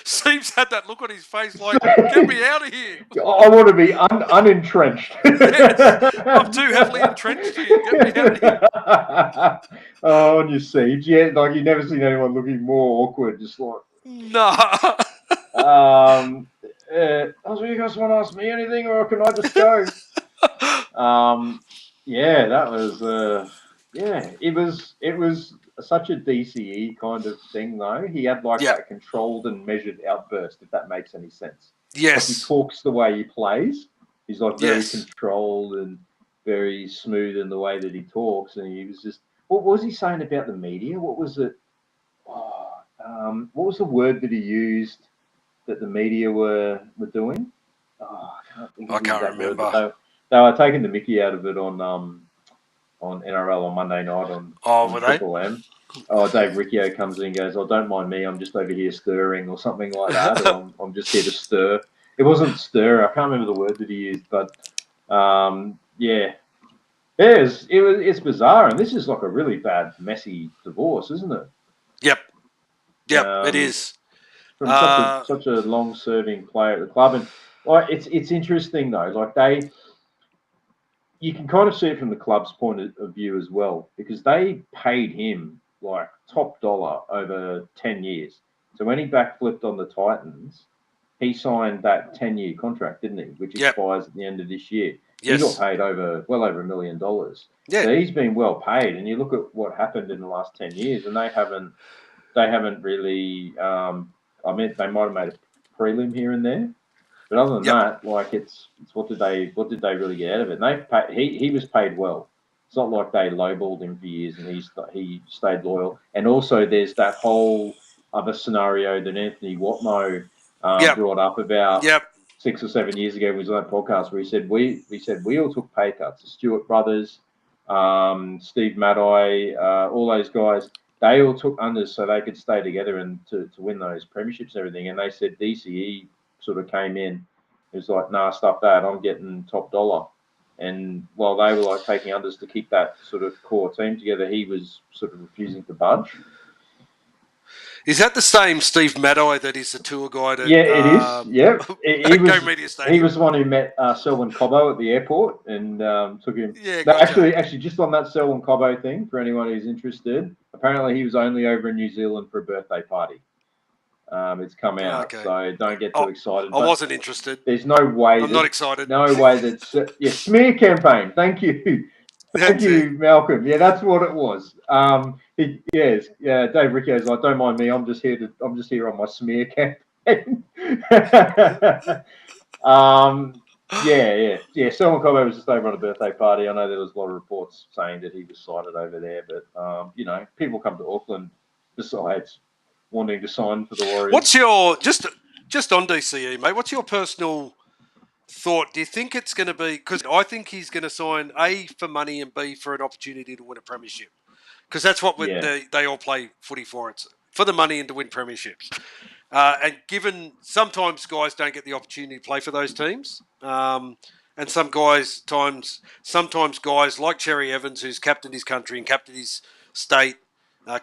Seems had that look on his face like, get me out of here. I want to be unentrenched. Yes, I'm too heavily entrenched here. Get me out of here. On your seat. Yeah, like you've never seen anyone looking more awkward, just like... No. You guys want to ask me anything, or can I just go? Yeah, that was it was such a DCE kind of thing, though. He had that controlled and measured outburst, if that makes any sense. Yes. Like, he talks the way he plays. He's like very controlled and very smooth in the way that he talks, and he was just... What was he saying about the media? What was it? What was the word that he used that the media were doing? I can't remember. They were taking the mickey out of it on NRL on Monday night on were Triple M. Dave Riccio comes in and goes, don't mind me, I'm just over here stirring, or something like that. Or I'm just here to stir. It wasn't stir. I can't remember the word that he used, but it's bizarre, and this is like a really bad, messy divorce, isn't it? Yep, it is. From such a long-serving player at the club, and it's interesting though. Like you can kind of see it from the club's point of view as well, because they paid him like top dollar over 10 years. So when he backflipped on the Titans, he signed that 10-year contract, didn't he? Which expires at the end of this year. Yes. He got paid well over $1 million. Yeah. So he's been well paid. And you look at what happened in the last 10 years, and they haven't really. They might have made a prelim here and there, but other than that, like it's what did they really get out of it? And he was paid well. It's not like they lowballed him for years and he stayed loyal. And also, there's that whole other scenario that Anthony Watmo brought up about 6 or 7 years ago. He was on that podcast where he said we all took pay cuts. The Stewart brothers, Steve Maddai, all those guys. They all took unders so they could stay together and to win those premierships and everything. And they said DCE sort of came in. It was like, nah, stuff that. I'm getting top dollar. And while they were like taking unders to keep that sort of core team together, he was sort of refusing to budge. Is that the same Steve Maddai that is the tour guide? It is. Yeah, he was the one who met Selwyn Cobbo at the airport and took him. Yeah, gotcha. Actually, just on that Selwyn Cobbo thing, for anyone who's interested, apparently he was only over in New Zealand for a birthday party. It's come out, so don't get too excited. I wasn't interested. There's no way. I'm not excited. No way that smear campaign. Thank you. Thank you, Malcolm. Yeah, that's what it was. Dave Riccio's like, don't mind me. I'm just here on my smear campaign. Selwyn Cobbo was just over on a birthday party. I know there was a lot of reports saying that he was sighted over there, but people come to Auckland besides wanting to sign for the Warriors. What's your just on DCE, mate? What's your personal thought? Do you think it's going to be, because I think he's going to sign A for money and B for an opportunity to win a premiership, because that's what they all play footy for. It's for the money and to win premierships. And given sometimes guys don't get the opportunity to play for those teams, and sometimes guys like Cherry Evans, who's captained his country and captained his state,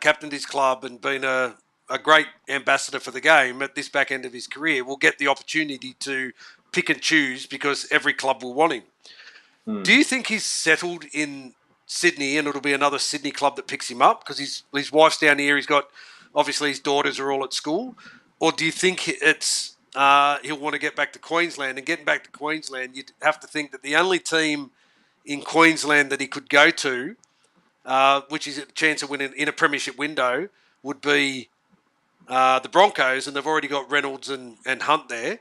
captained his club, and been a great ambassador for the game at this back end of his career, will get the opportunity to pick and choose because every club will want him. Do you think he's settled in Sydney and it'll be another Sydney club that picks him up because his wife's down here? He's got, obviously his daughters are all at school. Or do you think it's he'll want to get back to Queensland? And getting back to Queensland, you'd have to think that the only team in Queensland that he could go to, which is a chance of winning in a premiership window, would be the Broncos, and they've already got Reynolds and Hunt there.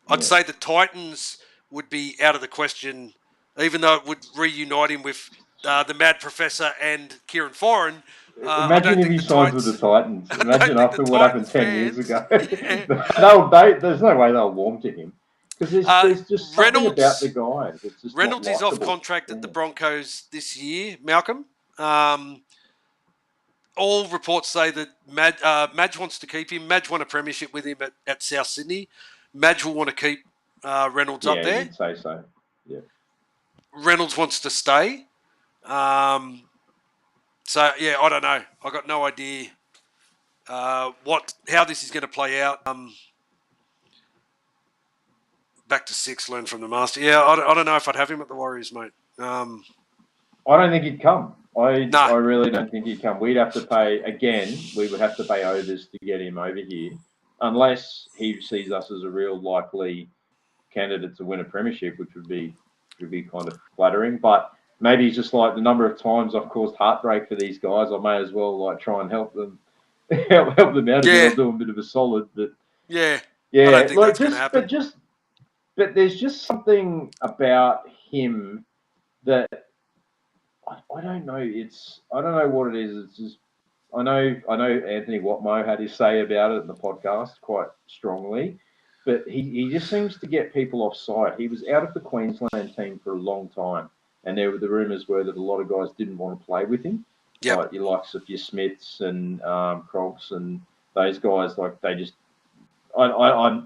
I'd say the Titans would be out of the question, even though it would reunite him with the Mad Professor and Kieran Foran. I Imagine don't if think he the signs with Titans. the Titans. I don't Imagine think the after what happened Titans 10 years fans. ago. Yeah. There's no way they'll warm to him. Because there's just something about the Reynolds guy that's just not Reynolds is off likable. contract at the Yeah. Broncos this year, Malcolm. All reports say that Madge wants to keep him. Madge won a premiership with him at South Sydney. Madge will want to keep Reynolds up Yeah, there. you'd say so. Yeah. Reynolds wants to stay. So, yeah, I don't know. I got no idea how this is going to play out. Back to 6, learn from the master. Yeah, I don't know if I'd have him at the Warriors, mate. I don't think he'd come. I No. really don't think he'd come. We'd have to pay, again, we would have to pay overs to get him over here, unless he sees us as a real likely candidate to win a premiership, which would be kind of flattering. But maybe he's just like, the number of times I've caused heartbreak for these guys, I may as well like try and help them help them out a bit. I'll do a bit of a solid. But Yeah. I don't yeah, think like that's going to happen. but there's just something about him that I don't know. I don't know what it is. It's just I know Anthony Watmo had his say about it in the podcast quite strongly, but he just seems to get people off side. He was out of the Queensland team for a long time, and the rumours were that a lot of guys didn't want to play with him. Yep. Like your likes of your Smiths and Crocs and those guys. Like they just I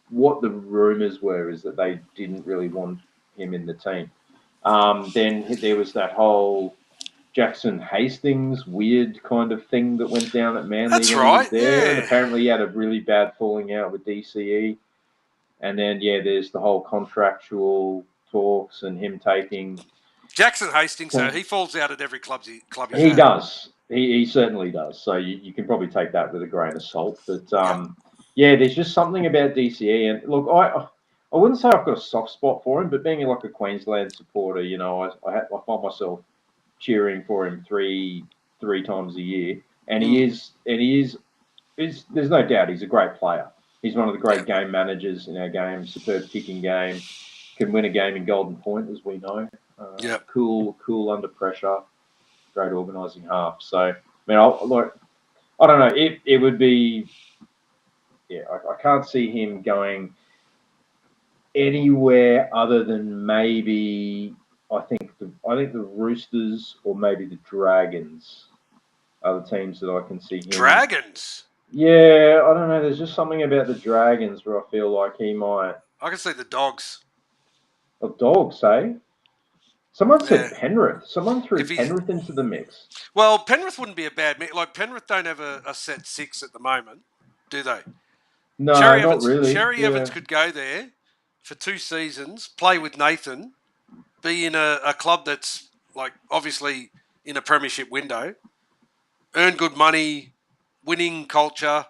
what the rumours were is that they didn't really want him in the team. Then there was that whole Jackson Hastings weird kind of thing that went down at Manly That's when he was right, there. And yeah. apparently he had a really bad falling out with DCE. And then, there's the whole contractual talks and him taking... Jackson Hastings, he falls out at every club he's He at. does. He certainly does. So you can probably take that with a grain of salt. But, there's just something about DCE. And, look, I wouldn't say I've got a soft spot for him, but being like a Queensland supporter, I find myself cheering for him three times a year, and he is there's no doubt he's a great player. He's one of the great game managers in our game. Superb kicking game, can win a game in Golden Point, as we know. Cool under pressure, great organising half. So I mean, I don't know. It would be, I can't see him going anywhere other than maybe I think the Roosters or maybe the Dragons are the teams that I can see him. Dragons? Yeah, I don't know. There's just something about the Dragons where I feel like he might. I can see the Dogs. The Dogs, eh? Someone said Penrith. Someone threw Penrith into the mix. Well, Penrith wouldn't be a bad mix. Like, Penrith don't have a set 6 at the moment, do they? No, not really. Cherry Evans could go there for 2 seasons, play with Nathan, be in a club that's, like, obviously in a premiership window, earn good money, winning culture,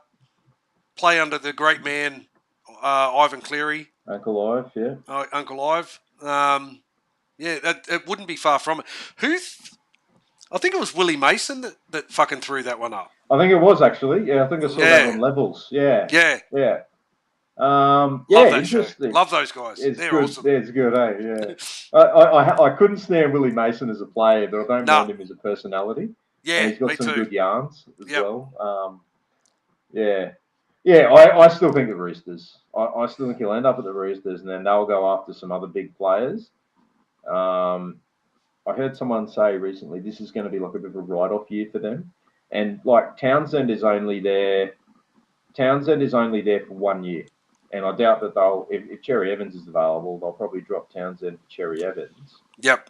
play under the great man, Ivan Cleary. Uncle Ive, yeah. Uncle Ive. It wouldn't be far from it. I think it was Willie Mason that fucking threw that one up. I think it was, actually. Yeah, I think I saw that on Levels. Yeah. Yeah. Yeah. Love that interesting. Show. Love those guys. They're good. awesome. It's good, eh? Yeah. I couldn't stand Willie Mason as a player, but I don't mind him as a personality. Yeah, and he's got some good yarns as well. I still think the Roosters. I still think he'll end up at the Roosters, and then they'll go after some other big players. I heard someone say recently this is going to be like a bit of a write-off year for them, and like Townsend is only there for 1 year. And I doubt that if Cherry Evans is available, they'll probably drop Townsend for Cherry Evans. Yep.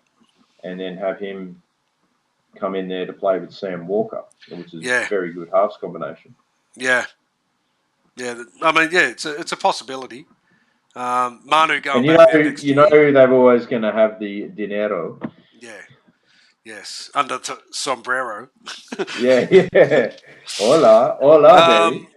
And then have him come in there to play with Sam Walker, which is a very good halves combination. Yeah. Yeah. I mean, it's a possibility. Manu going back there next year. They're always going to have the dinero. Yeah. Yes, under sombrero. Yeah. Hola, baby.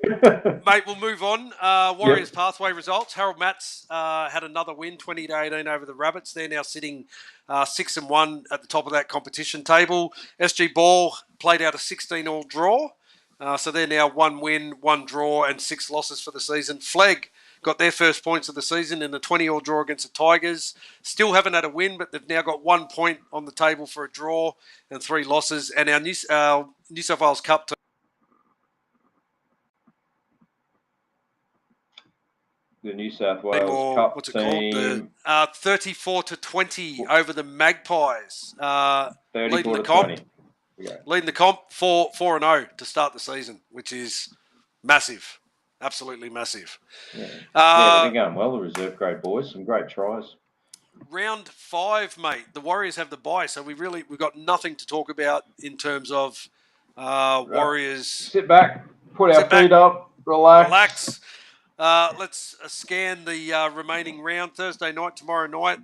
Mate, we'll move on. Warriors pathway results. Harold Matts had another win, 20-18 over the Rabbits. They're now sitting 6-1 at the top of that competition table. SG Ball played out a 16-all draw. So they're now 1 win, 1 draw, and 6 losses for the season. Flegg got their first points of the season in a 20-all draw against the Tigers. Still haven't had a win, but they've now got 1 point on the table for a draw and 3 losses. And our New South Wales Cup team, The New South Wales Cup team. 34-20 over the Magpies. 34 to 20. Yeah. Leading the comp 4-0 to start the season, which is massive. Absolutely massive. Yeah, they've been going well, the reserve grade boys. Some great tries. Round 5, mate. The Warriors have the bye, so we've got nothing to talk about in terms of Warriors. Sit back, put our feet up, relax. Let's scan the remaining round. Thursday night, tomorrow night,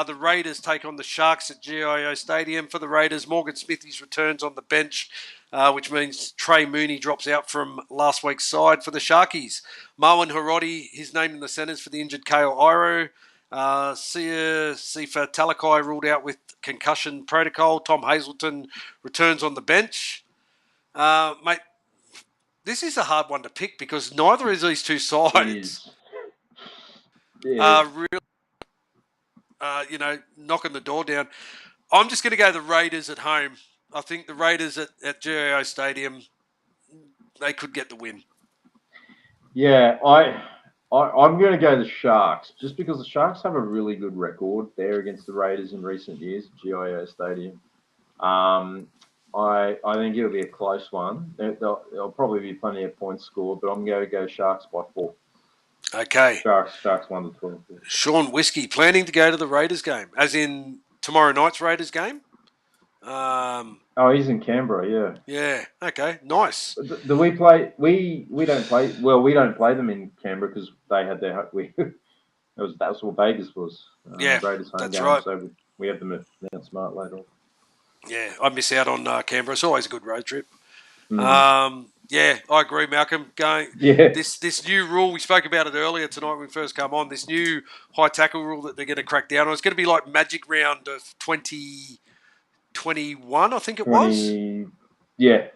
the Raiders take on the Sharks at GIO Stadium. For the Raiders, Morgan Smithies returns on the bench, which means Trey Mooney drops out from last week's side. For the Sharkies, Marwan Harodi, his name in the centres for the injured Kale Iro. Sifa Talakai ruled out with concussion protocol. Tom Hazelton returns on the bench. Mate, this is a hard one to pick because neither of these two sides are really, knocking the door down. I'm just going to go the Raiders at home. I think the Raiders at GIO Stadium, they could get the win. Yeah, I'm going to go the Sharks just because the Sharks have a really good record there against the Raiders in recent years at GIO Stadium. I think it'll be a close one. There'll probably be plenty of points scored, but I'm going to go Sharks by 4. Okay. Sharks 1-12. Sean Whiskey planning to go to the Raiders game, as in tomorrow night's Raiders game. He's in Canberra. Yeah. Yeah. Okay. Nice. Do we play? We don't play. Well, we don't play them in Canberra because they had their. That's what Vegas was. Raiders home that's game, right. So we have them at Mount Smart later on. Yeah, I miss out on Canberra. It's always a good road trip. Yeah, I agree, Malcolm. This new rule, we spoke about it earlier tonight when we first come on, this new high tackle rule that they're going to crack down on. It's going to be like Magic Round of 2021, I think it was. Yeah.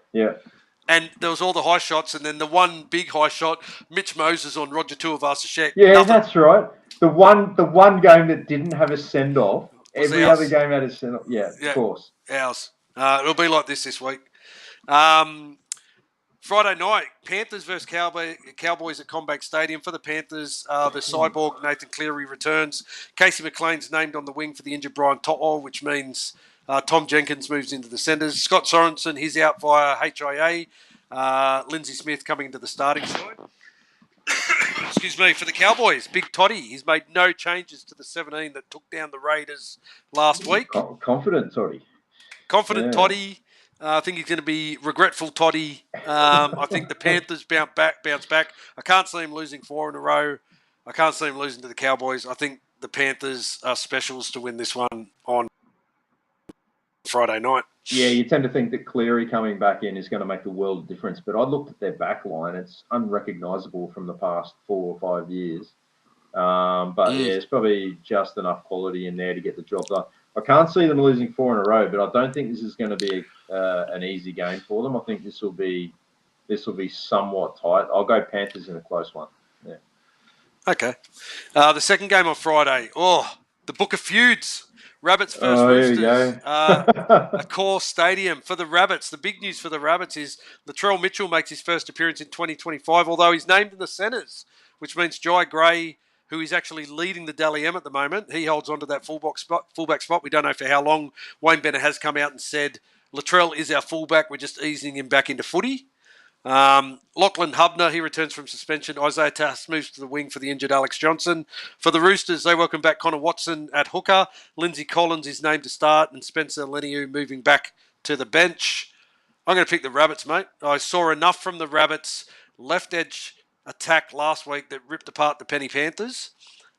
And there was all the high shots, and then the one big high shot, Mitch Moses on Roger Tuivasa-Sheck. Yeah, that's right. The one game that didn't have a send-off, every other game had a send-off. Yeah, of course. Ours. It'll be like this week. Friday night, Panthers versus Cowboys at Combank Stadium. For the Panthers, the cyborg Nathan Cleary returns. Casey McLean's named on the wing for the injured Brian To'o, which means Tom Jenkins moves into the centres. Scott Sorensen, he's out via HIA. Lindsay Smith coming into the starting side. Excuse me. For the Cowboys, Big Toddy, he's made no changes to the 17 that took down the Raiders last week. Confident Toddy. Toddy. I think he's going to be regretful Toddy. I think the Panthers bounce back. I can't see him losing 4 in a row. I can't see him losing to the Cowboys. I think the Panthers are specials to win this one on Friday night. Yeah, you tend to think that Cleary coming back in is going to make the world of difference. But I looked at their back line. It's unrecognisable from the past 4 or 5 years. It's probably just enough quality in there to get the job done. I can't see them losing 4 in a row, but I don't think this is going to be an easy game for them. I think this will be somewhat tight. I'll go Panthers in a close one. Yeah. Okay. The second game on Friday. The Book of Feuds. Rabbits versus Roosters. A core stadium for the Rabbits. The big news for the Rabbits is Latrell Mitchell makes his first appearance in 2025, although he's named in the centres, which means Jai Gray, who is actually leading the Dally M at the moment, he holds on to that fullback spot. We don't know for how long. Wayne Bennett has come out and said, Latrell is our fullback. We're just easing him back into footy. Lachlan Hubner, he returns from suspension. Isaiah Tass moves to the wing for the injured Alex Johnson. For the Roosters, they welcome back Connor Watson at hooker. Lindsay Collins is named to start, and Spencer Leniu moving back to the bench. I'm going to pick the Rabbits, mate. I saw enough from the Rabbits left edge attack last week that ripped apart the Penny Panthers.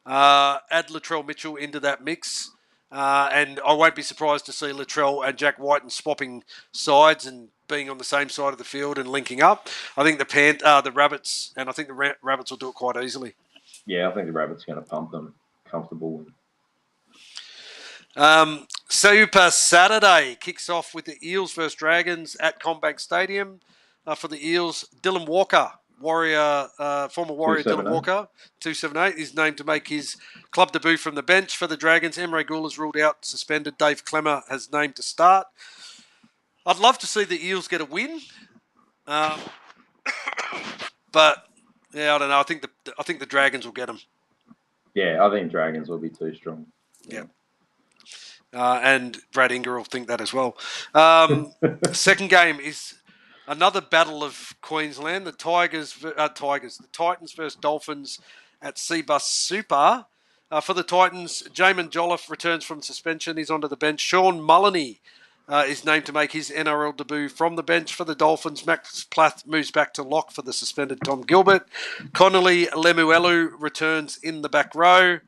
Add Latrell Mitchell into that mix. And I won't be surprised to see Latrell and Jack Whiten swapping sides and being on the same side of the field and linking up. I think the Rabbits, and I think the Rabbits will do it quite easily. Yeah, I think the Rabbits are going to pump them comfortable. Super Saturday kicks off with the Eels versus Dragons at Combank Stadium. for the Eels. Dylan Walker, former Warrior Dylan 278. Walker, 278, is named to make his club debut from the bench for the Dragons. Emre Gul is ruled out, suspended. Dave Clemmer has named to start. I'd love to see the Eels get a win, but yeah, I don't know. I think the Dragons will get them. Yeah, I think Dragons will be too strong. Yeah. And Brad Inger will think that as well. Second game is another battle of Queensland. The Titans versus Dolphins at Seabus Super. For the Titans, Jamin Jolliffe returns from suspension. He's onto the bench. Sean Mullany is named to make his NRL debut from the bench. For the Dolphins, Max Plath moves back to lock for the suspended Tom Gilbert. Connolly Lemuelu returns in the back row.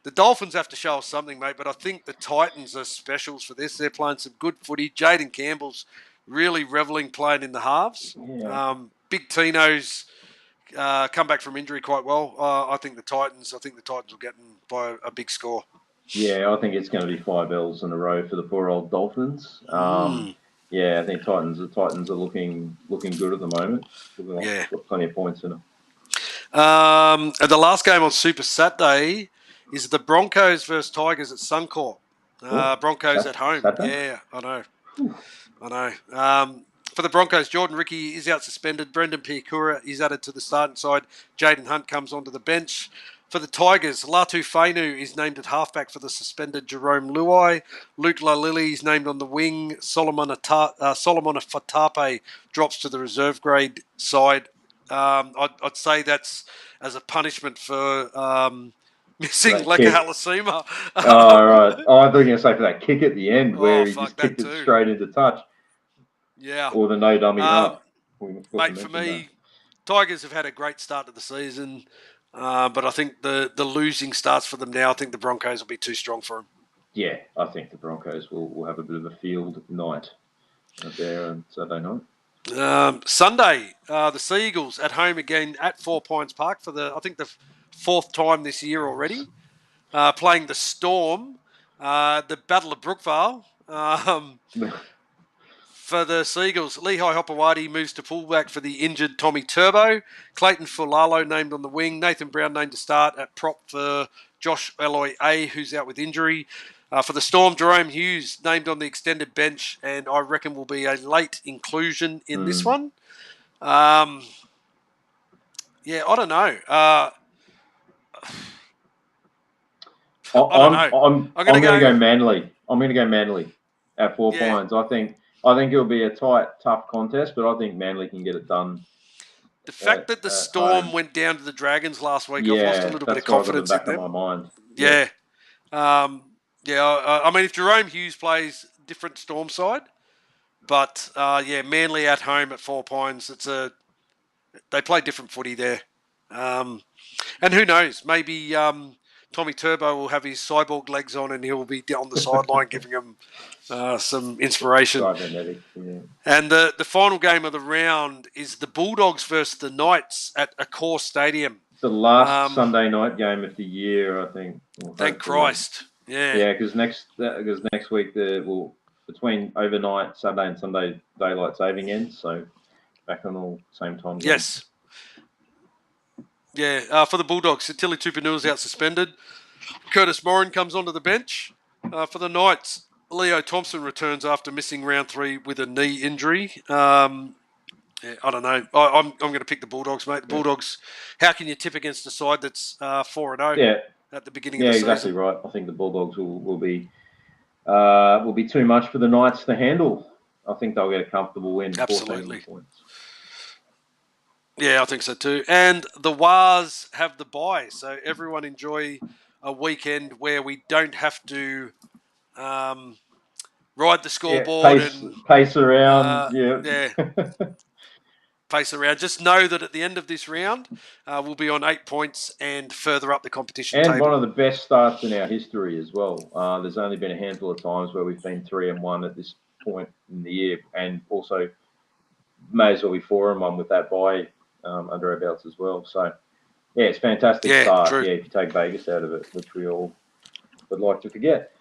The Dolphins have to show us something, mate, but I think the Titans are specials for this. They're playing some good footy. Jaden Campbell's really revelling playing in the halves. Yeah. Big Tino's come back from injury quite well. I think the Titans will get them by a big score. Yeah, I think it's going to be 5 L's in a row for the poor old Dolphins. Yeah, I think the Titans are looking good at the moment. Got plenty of points in them. The last game on Super Saturday is the Broncos versus Tigers at Suncorp. Broncos at home. Saturday? Yeah, I know. For the Broncos, Jordan Ricky is out suspended. Brendan Piakura is added to the starting side. Jaden Hunt comes onto the bench. For the Tigers, Latu Fainu is named at halfback for the suspended Jerome Luai. Luke Lalili is named on the wing. Solomon Fatape drops to the reserve grade side. I'd say that's as a punishment for missing Leka Halasima. Right. I thought you were going to say for that kick at the end where he just kicked it straight into touch. Yeah. Or the no dummy half. Mate, for me, Tigers have had a great start to the season, but I think the losing starts for them now. I think the Broncos will be too strong for them. Yeah, I think the Broncos will have a bit of a field night out there on Saturday night. Sunday, the Sea Eagles at home again at 4 Pines Park for the fourth time this year already, playing the Storm, the Battle of Brookvale. For the Sea Eagles, Lehigh Hopewadi moves to fullback for the injured Tommy Turbo. Clayton Fulalo named on the wing. Nathan Brown named to start at prop for Josh Eloy A, who's out with injury. For the Storm, Jerome Hughes named on the extended bench, and I reckon will be a late inclusion in this one. I don't know. I don't know. I'm going to go Manly. I'm going to go Manly at 4 Pines. I think it'll be a tight, tough contest, but I think Manly can get it done. The fact that the Storm went down to the Dragons last week, I've lost a little bit of confidence in them. Of my mind. Yeah. I mean, if Jerome Hughes plays, different Storm side, but Manly at home at 4 Pines, they play different footy there, and who knows? Maybe Tommy Turbo will have his cyborg legs on and he'll be on the sideline giving him some inspiration. And the final game of the round is the Bulldogs versus the Knights at Accor Stadium. The last Sunday night game of the year, I think. Thank Christ. Yeah. Yeah, because next week between overnight Saturday and Sunday daylight saving ends, so back on all same time. Yes. Yeah, for the Bulldogs, Tilly Tupanua's out suspended. Curtis Morin comes onto the bench. For the Knights, Leo Thompson returns after missing round 3 with a knee injury. I don't know. I'm going to pick the Bulldogs, mate. The Bulldogs, how can you tip against a side that's 4-0 at the beginning of the season? Yeah, exactly right. I think the Bulldogs will be too much for the Knights to handle. I think they'll get a comfortable win. Absolutely. Yeah, I think so too. And the Wars have the bye, so everyone enjoy a weekend where we don't have to ride the scoreboard and pace around. Pace around. Just know that at the end of this round, we'll be on 8 points and further up the competition table. And one of the best starts in our history as well. There's only been a handful of times where we've been 3-1 at this point in the year, and also may as well be 4-1 with that bye under our belts as well. So, yeah, it's a fantastic start. True. Yeah, if you take Vegas out of it, which we all would like to forget.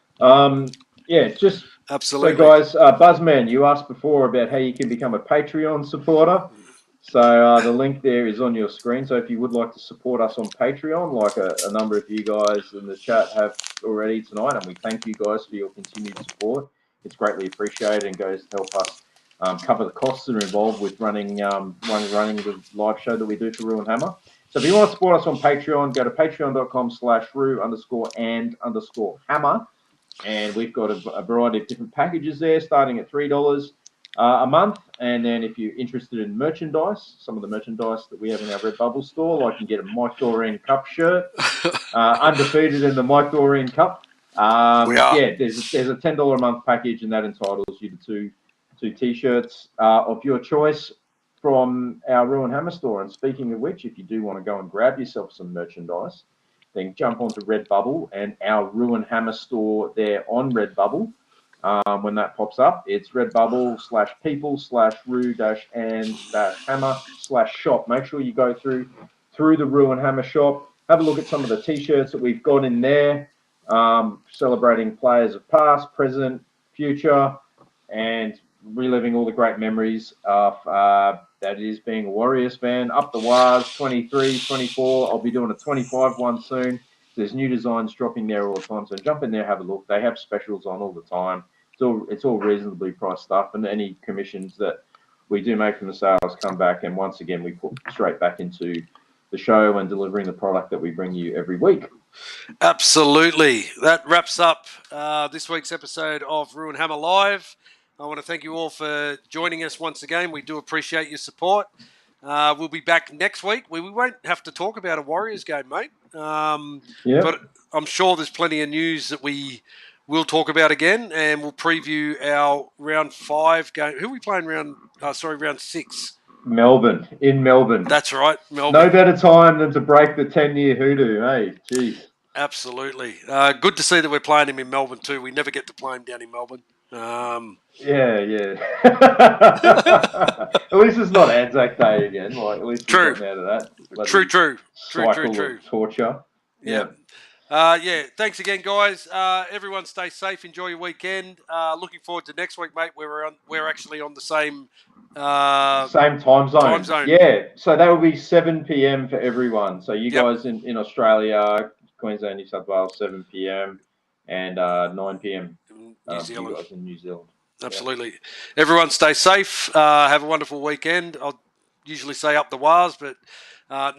Yeah, just Absolutely. So, guys, Buzzman, you asked before about how you can become a Patreon supporter. So the link there is on your screen. So if you would like to support us on Patreon, like a number of you guys in the chat have already tonight, and we thank you guys for your continued support. It's greatly appreciated and goes to help us cover the costs that are involved with running the live show that we do for Ruin Hammer. So if you want to support us on Patreon, go to patreon.com/ru_and_hammer. And we've got a variety of different packages there, starting at $3 a month. And then if you're interested in merchandise, some of the merchandise that we have in our Redbubble store, like you can get a Mike Dorreen Cup shirt, undefeated in the Mike Dorreen Cup. We are. Yeah, there's a $10 a month package, and that entitles you to two T-shirts of your choice from our Ruin Hammer store. And speaking of which, if you do want to go and grab yourself some merchandise, then jump onto Redbubble and our Ruin Hammer store there on Redbubble. When that pops up, it's redbubble/people/ru-and-hammer/shop. Make sure you go through the Ruin Hammer shop. Have a look at some of the T-shirts that we've got in there, celebrating players of past, present, future, and reliving all the great memories of that is being a Warriors fan. Up the Wars, 23, 24. I'll be doing a 25 one soon. There's new designs dropping there all the time. So jump in there, have a look. They have specials on all the time. It's all reasonably priced stuff. And any commissions that we do make from the sales come back. And once again, we put straight back into the show and delivering the product that we bring you every week. Absolutely. That wraps up this week's episode of Ruin Hammer Live. I want to thank you all for joining us once again. We do appreciate your support. We'll be back next week. We won't have to talk about a Warriors game, mate. But I'm sure there's plenty of news that we will talk about again, and we'll preview our round 5 game. Who are we playing round 6? Melbourne, in Melbourne. That's right, Melbourne. No better time than to break the 10-year hoodoo, hey? Jeez. Absolutely. Good to see that we're playing him in Melbourne too. We never get to play him down in Melbourne. Yeah. At least it's not Anzac Day again. Like, at least we've gotten out of that. True. Cycle of torture. Yeah. Thanks again, guys. Everyone stay safe. Enjoy your weekend. Looking forward to next week, mate. We're actually on the same time zone. Yeah. So that will be 7 p.m. for everyone. So you guys in Australia, Queensland, New South Wales, 7 p.m. and 9 p.m. New Zealand. You guys in New Zealand. Absolutely. Everyone stay safe. Have a wonderful weekend. I'll usually say up the Wars, but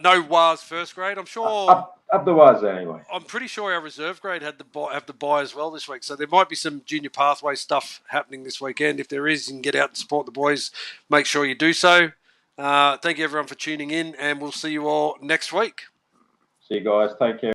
no Wars first grade. I'm sure up the Wars anyway. I'm pretty sure our reserve grade have the bye as well this week. So there might be some junior pathway stuff happening this weekend. If there is, you can get out and support the boys. Make sure you do so. Thank you everyone for tuning in, and we'll see you all next week. See you guys. Take care.